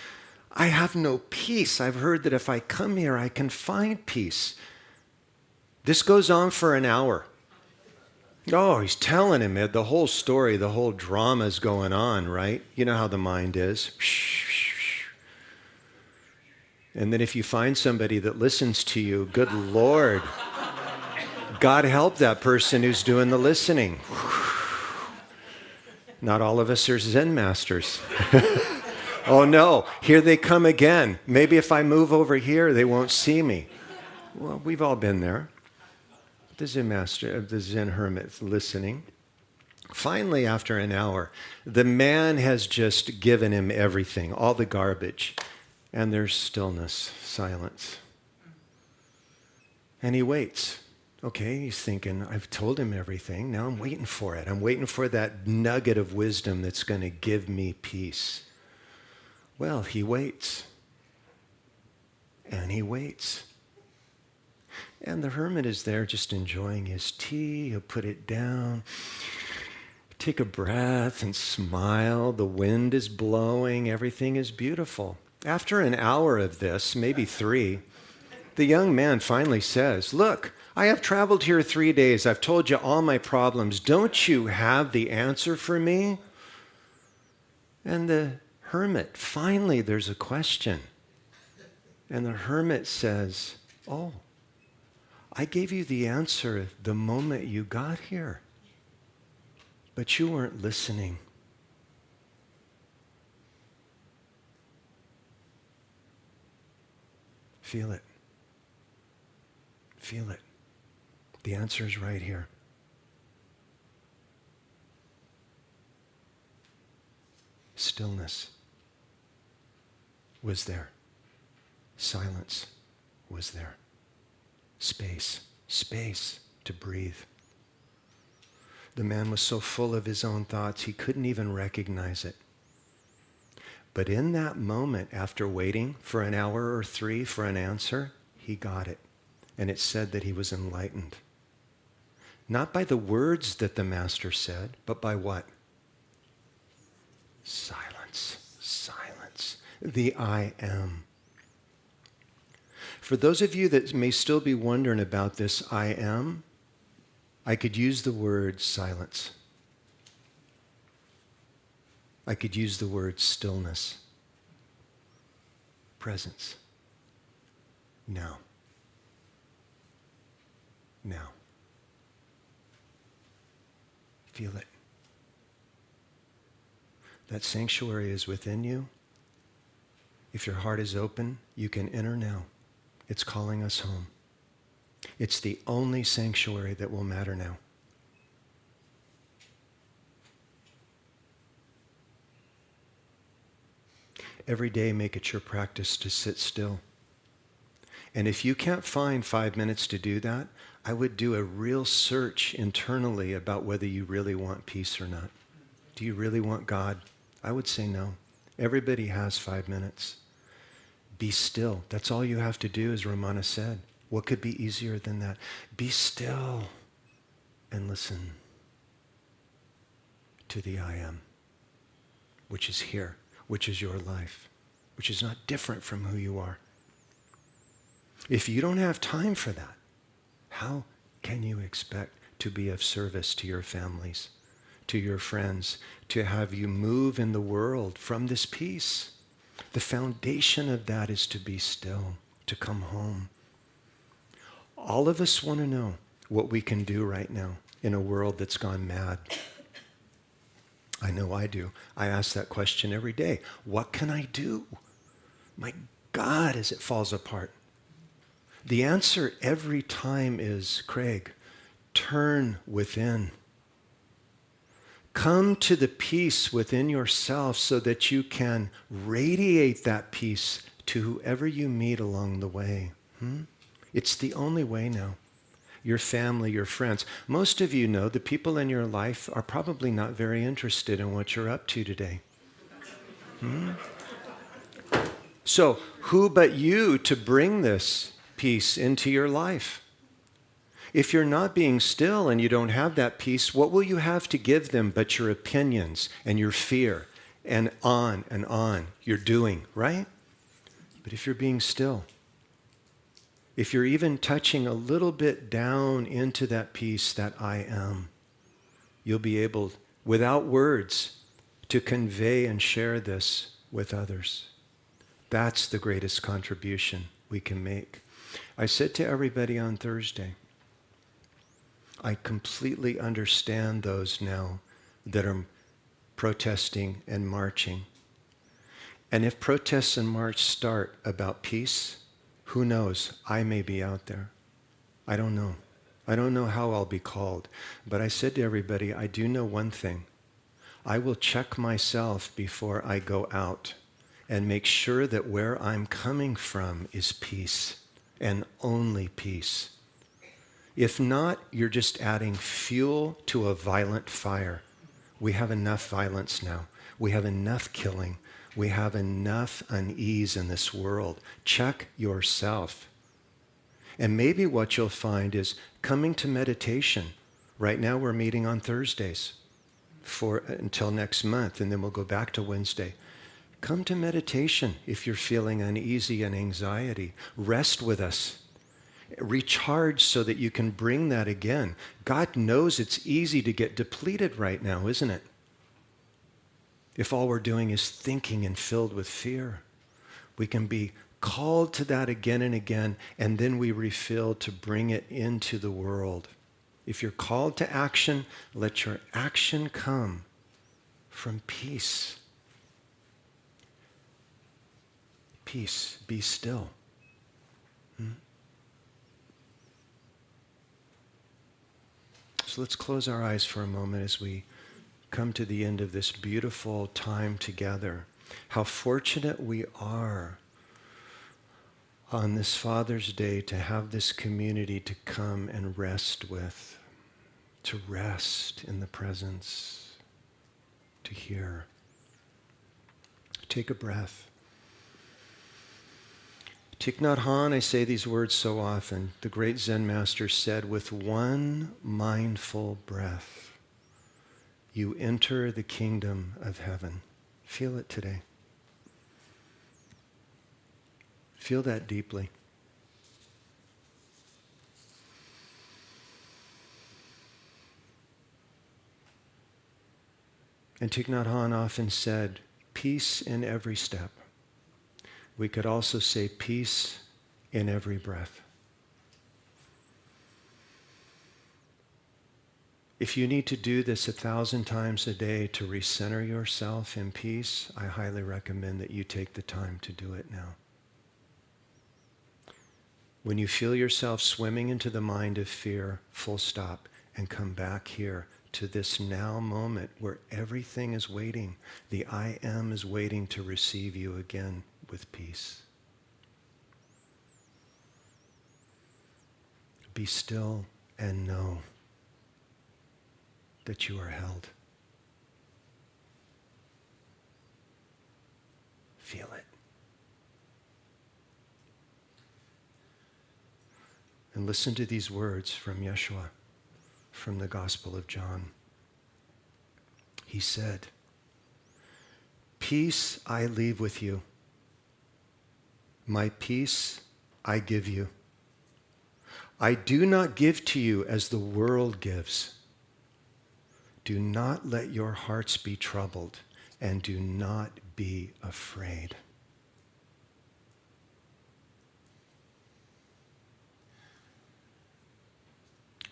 I have no peace. I've heard that if I come here, I can find peace." This goes on for an hour. Oh, he's telling him the whole story, the whole drama's going on, right? You know how the mind is. And then if you find somebody that listens to you, good Lord, God help that person who's doing the listening. Not all of us are Zen masters. Oh no, here they come again. Maybe if I move over here, they won't see me. Well, we've all been there. The Zen master, the Zen hermit listening. Finally, after an hour, the man has just given him everything, all the garbage. And there's stillness, silence. And he waits. Okay, he's thinking, I've told him everything. Now I'm waiting for it. I'm waiting for that nugget of wisdom that's going to give me peace. Well, he waits. And he waits. And the hermit is there just enjoying his tea. He'll put it down, take a breath and smile. The wind is blowing. Everything is beautiful. After an hour of this, maybe 3, the young man finally says, "Look, I have traveled here 3 days. I've told you all my problems. Don't you have the answer for me?" And the hermit, finally there's a question. And the hermit says, "Oh, I gave you the answer the moment you got here, but you weren't listening." Feel it. Feel it. The answer is right here. Stillness was there. Silence was there. Space to breathe. The man was so full of his own thoughts, he couldn't even recognize it. But in that moment, after waiting for an hour or 3 for an answer, he got it. And it said that he was enlightened. Not by the words that the master said, but by what? Silence. Silence. The I am. For those of you that may still be wondering about this I am, I could use the word silence. I could use the word stillness. Presence. Now. Now. Feel it. That sanctuary is within you. If your heart is open, you can enter now. It's calling us home. It's the only sanctuary that will matter now. Every day, make it your practice to sit still. And if you can't find 5 minutes to do that, I would do a real search internally about whether you really want peace or not. Do you really want God? I would say no. Everybody has 5 minutes. Be still. That's all you have to do, as Ramana said. What could be easier than that? Be still and listen to the I am, which is here, which is your life, which is not different from who you are. If you don't have time for that, how can you expect to be of service to your families, to your friends, to have you move in the world from this peace? The foundation of that is to be still, to come home. All of us want to know what we can do right now in a world that's gone mad. I know I do. I ask that question every day. What can I do? My God, as it falls apart. The answer every time is, Craig, turn within. Come to the peace within yourself so that you can radiate that peace to whoever you meet along the way. It's the only way now. Your family, your friends. Most of you know the people in your life are probably not very interested in what you're up to today. So who but you to bring this peace into your life? If you're not being still and you don't have that peace, what will you have to give them but your opinions and your fear and on you're doing, right? But if you're being still, if you're even touching a little bit down into that peace that I am, you'll be able, without words, to convey and share this with others. That's the greatest contribution we can make. I said to everybody on Thursday, I completely understand those now that are protesting and marching. And if protests and march start about peace, who knows? I may be out there. I don't know. I don't know how I'll be called. But I said to everybody, I do know one thing. I will check myself before I go out and make sure that where I'm coming from is peace and only peace. If not, you're just adding fuel to a violent fire. We have enough violence now. We have enough killing. We have enough unease in this world. Check yourself. And maybe what you'll find is coming to meditation. Right now we're meeting on Thursdays until next month, and then we'll go back to Wednesday. Come to meditation if you're feeling uneasy and anxiety. Rest with us. Recharge so that you can bring that again. God knows it's easy to get depleted right now, isn't it? If all we're doing is thinking and filled with fear, we can be called to that again and again, and then we refill to bring it into the world. If you're called to action, let your action come from peace. Peace, be still. So let's close our eyes for a moment as we come to the end of this beautiful time together. How fortunate we are on this Father's Day to have this community to come and rest with, to rest in the presence, to hear, Take a breath. Thich Nhat Hanh, I say these words so often. The great Zen master said, with one mindful breath, you enter the kingdom of heaven. Feel it today. Feel that deeply. And Thich Nhat Hanh often said, peace in every step. We could also say peace in every breath. If you need to do this 1,000 times a day to recenter yourself in peace, I highly recommend that you take the time to do it now. When you feel yourself swimming into the mind of fear, full stop, and come back here to this now moment where everything is waiting. The I am is waiting to receive you again with peace. Be still and know that you are held. Feel it. And listen to these words from Yeshua, from the Gospel of John. He said, peace I leave with you. My peace I give you. I do not give to you as the world gives. Do not let your hearts be troubled, and do not be afraid.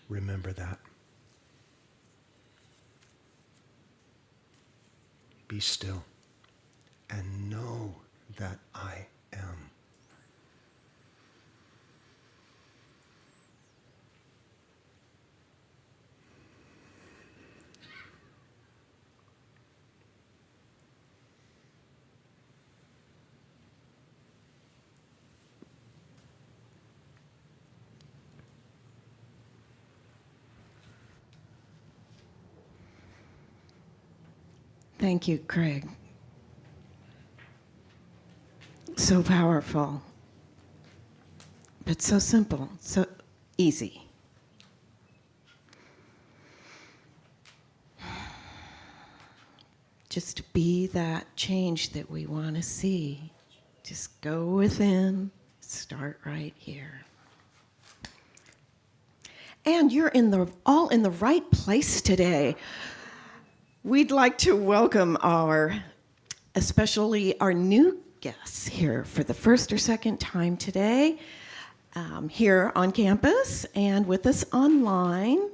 Remember that. Be still and know that I am. Thank you, Craig. So powerful, but so simple, so easy. Just be that change that we want to see. Just go within, start right here. And you're all in the right place today. We'd like to welcome especially our new guests here for the first or second time today, here on campus and with us online.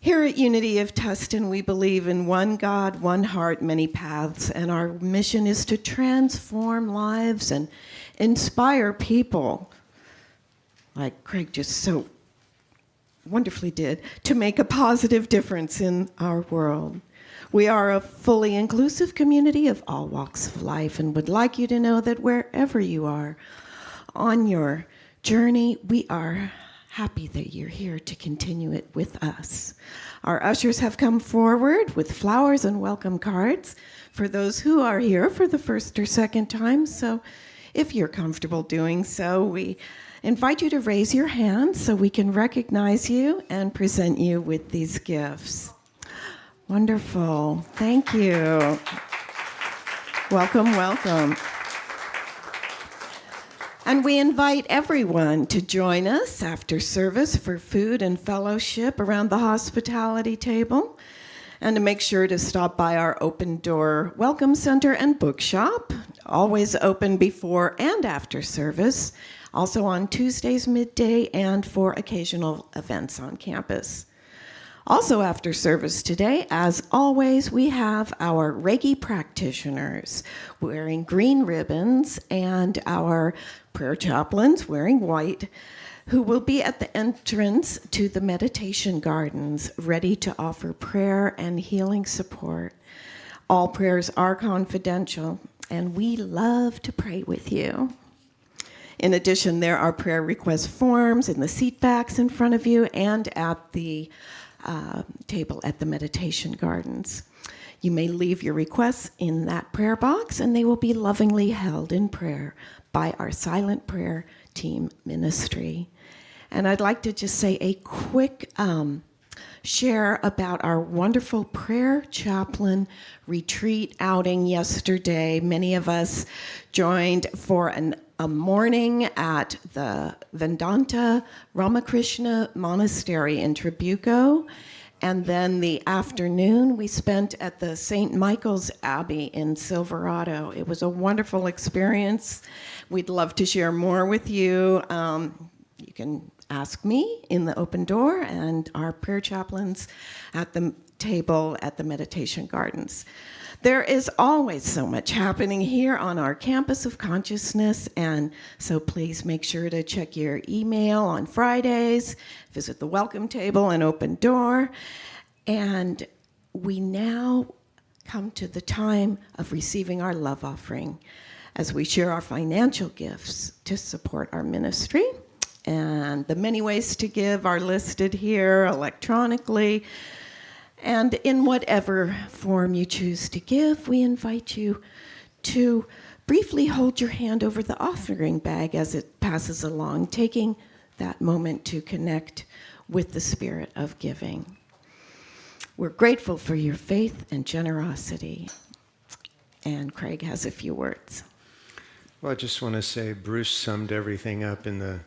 Here at Unity of Tustin, we believe in one God, one heart, many paths, and our mission is to transform lives and inspire people, like Craig just so wonderfully did, to make a positive difference in our world. We are a fully inclusive community of all walks of life and would like you to know that wherever you are on your journey, we are happy that you're here to continue it with us. Our ushers have come forward with flowers and welcome cards for those who are here for the first or second time. So if you're comfortable doing so, we invite you to raise your hand so we can recognize you and present you with these gifts. Wonderful. Thank you. Welcome, welcome. And we invite everyone to join us after service for food and fellowship around the hospitality table, and to make sure to stop by our open door welcome center and bookshop, always open before and after service, also on Tuesdays midday and for occasional events on campus. Also after service today, as always, we have our Reiki practitioners wearing green ribbons and our prayer chaplains wearing white, who will be at the entrance to the meditation gardens, ready to offer prayer and healing support. All prayers are confidential, and we love to pray with you. In addition, there are prayer request forms in the seat backs in front of you and at the table at the meditation gardens. You may leave your requests in that prayer box, and they will be lovingly held in prayer by our silent prayer team ministry. And I'd like to just say a quick share about our wonderful prayer chaplain retreat outing yesterday. Many of us joined for a morning at the Vedanta Ramakrishna Monastery in Trabuco. And then the afternoon we spent at the St. Michael's Abbey in Silverado. It was a wonderful experience. We'd love to share more with you. You can ask me in the open door and our prayer chaplains at the table at the meditation gardens. There is always so much happening here on our campus of consciousness, and so please make sure to check your email on Fridays, visit the welcome table and open door. And we now come to the time of receiving our love offering as we share our financial gifts to support our ministry. And the many ways to give are listed here electronically. And in whatever form you choose to give, we invite you to briefly hold your hand over the offering bag as it passes along, taking that moment to connect with the spirit of giving. We're grateful for your faith and generosity. And Craig has a few words. Well, I just want to say Bruce summed everything up in the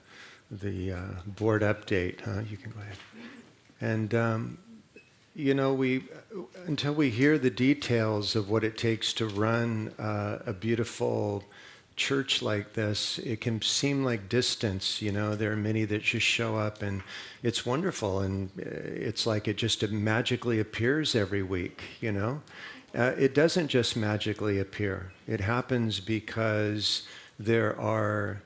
board update. You can go ahead. And until we hear the details of what it takes to run a beautiful church like this, it can seem like distance. There are many that just show up and it's wonderful, and it's like it just magically appears every week. It doesn't just magically appear. It happens because there are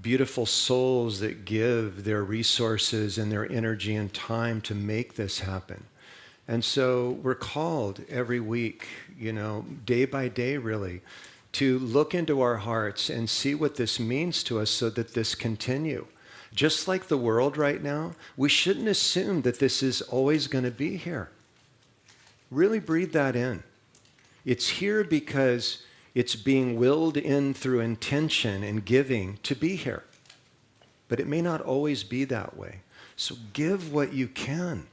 beautiful souls that give their resources and their energy and time to make this happen. And so we're called every week, day by day really, to look into our hearts and see what this means to us so that this continue. Just like the world right now, we shouldn't assume that this is always going to be here. Really breathe that in. It's here because it's being willed in through intention and giving to be here. But it may not always be that way. So give what you can.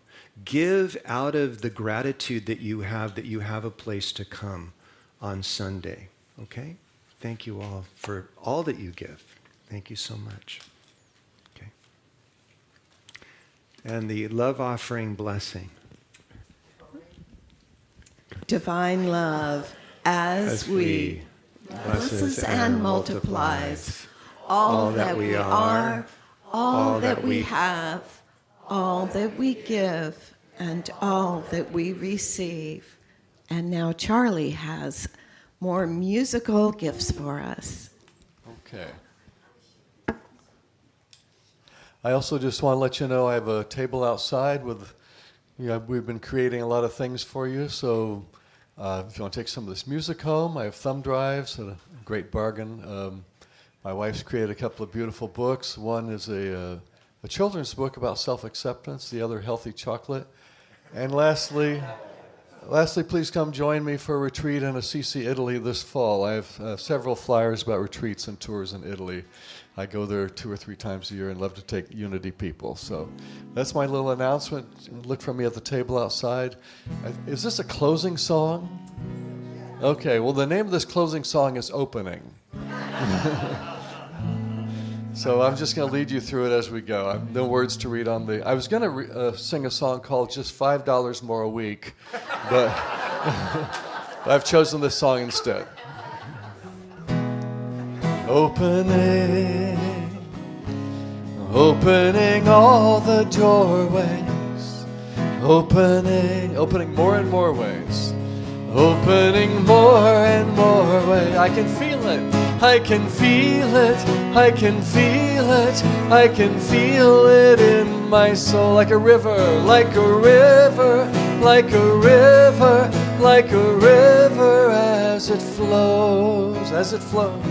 Give out of the gratitude that you have a place to come on Sunday. Okay? Thank you all for all that you give. Thank you so much. Okay. And the love offering blessing. Divine love, as we blesses and multiplies all that we are, all that we have, all that we give, and all that we receive. And now Charlie has more musical gifts for us. Okay. I also just want to let you know I have a table outside with, we've been creating a lot of things for you. So if you want to take some of this music home, I have thumb drives at a great bargain. My wife's created a couple of beautiful books. One is a children's book about self-acceptance, the other Healthy Chocolate. And lastly, please come join me for a retreat in Assisi, Italy this fall. I have several flyers about retreats and tours in Italy. I go there 2 or 3 times a year and love to take Unity people. So that's my little announcement. Look for me at the table outside. Is this a closing song? Okay, well, the name of this closing song is Opening. So I'm just going to lead you through it as we go. I have no words to read on the... I was going to sing a song called Just $5 More a Week, but I've chosen this song instead. Opening all the doorways, opening more and more ways, opening more and more ways. I can feel it. I can feel it, I can feel it, I can feel it in my soul, like a river, like a river, like a river, like a river, as it flows, as it flows,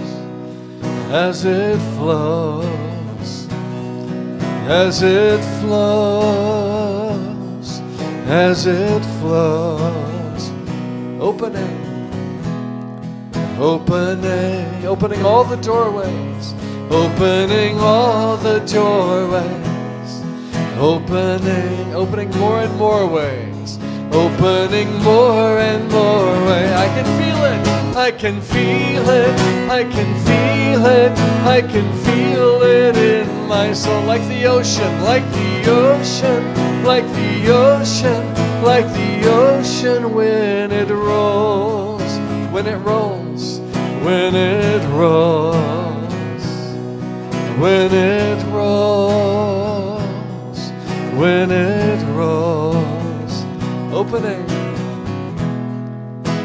as it flows, as it flows, as it flows. Opening, opening, opening all the doorways, opening all the doorways, opening, opening more and more ways, opening more and more ways. I can feel it, I can feel it, I can feel it, I can feel it in my soul, like the ocean, like the ocean, like the ocean, like the ocean when it rolls, when it rolls, when it rolls, when it rolls, when it rolls. Opening,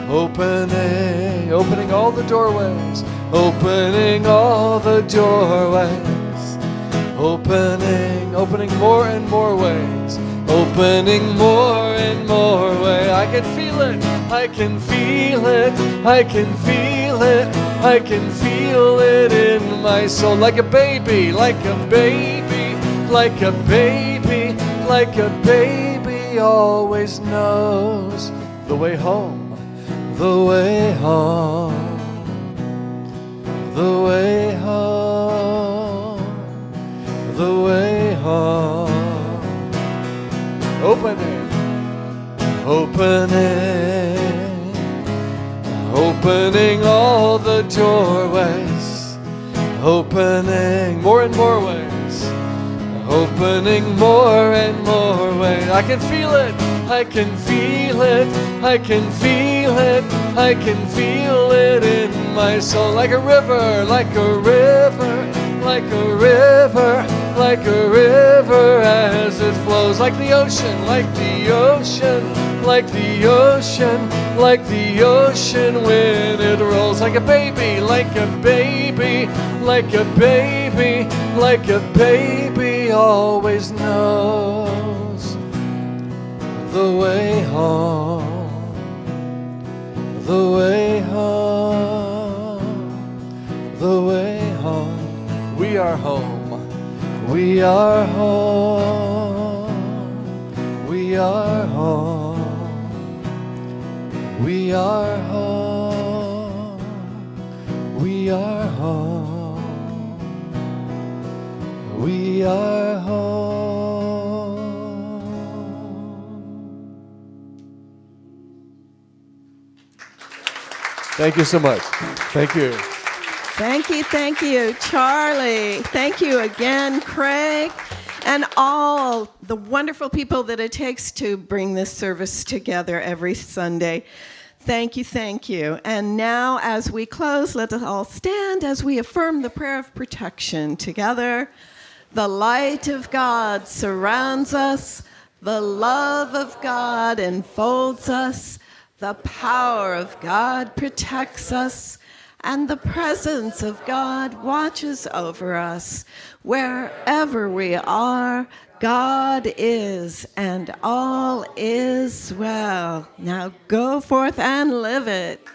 opening, opening all the doorways, opening all the doorways, opening, opening more and more ways, opening more and more ways. I can feel it, I can feel it, I can feel it, I can feel it in my soul, like a baby, like a baby, like a baby, like a baby always knows the way home, the way home, the way home, the way home. Opening, opening, opening all the doorways, opening more and more ways, opening more and more ways. I can feel it, I can feel it, I can feel it, I can feel it in my soul, like a river, like a river, like a river, like a river as it flows, like the ocean, like the ocean, like the ocean, like the ocean when it rolls, like a baby, like a baby, like a baby, like a baby always knows the way home, the way home, the way home. We are home. We are home. We are home. We are home. We are home. We are home. Thank you so much. Thank you. Thank you, Charlie. Thank you again, Craig, and all the wonderful people that it takes to bring this service together every Sunday. Thank you. And now, as we close, let us all stand as we affirm the prayer of protection together. The light of God surrounds us. The love of God enfolds us. The power of God protects us. And the presence of God watches over us. Wherever we are, God is, and all is well. Now go forth and live it.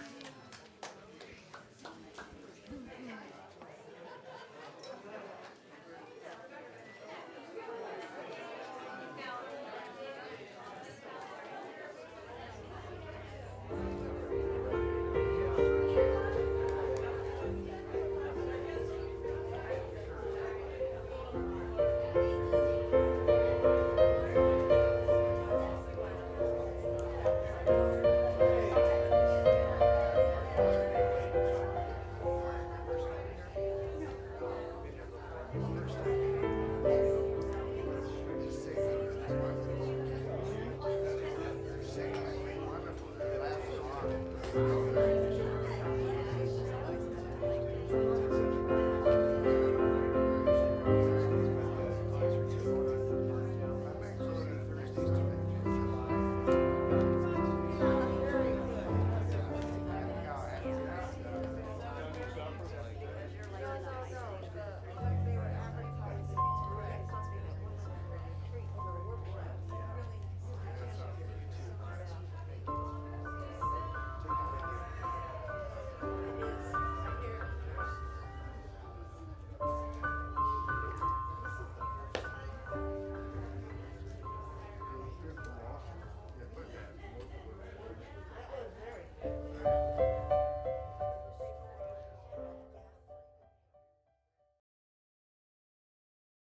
Thank you.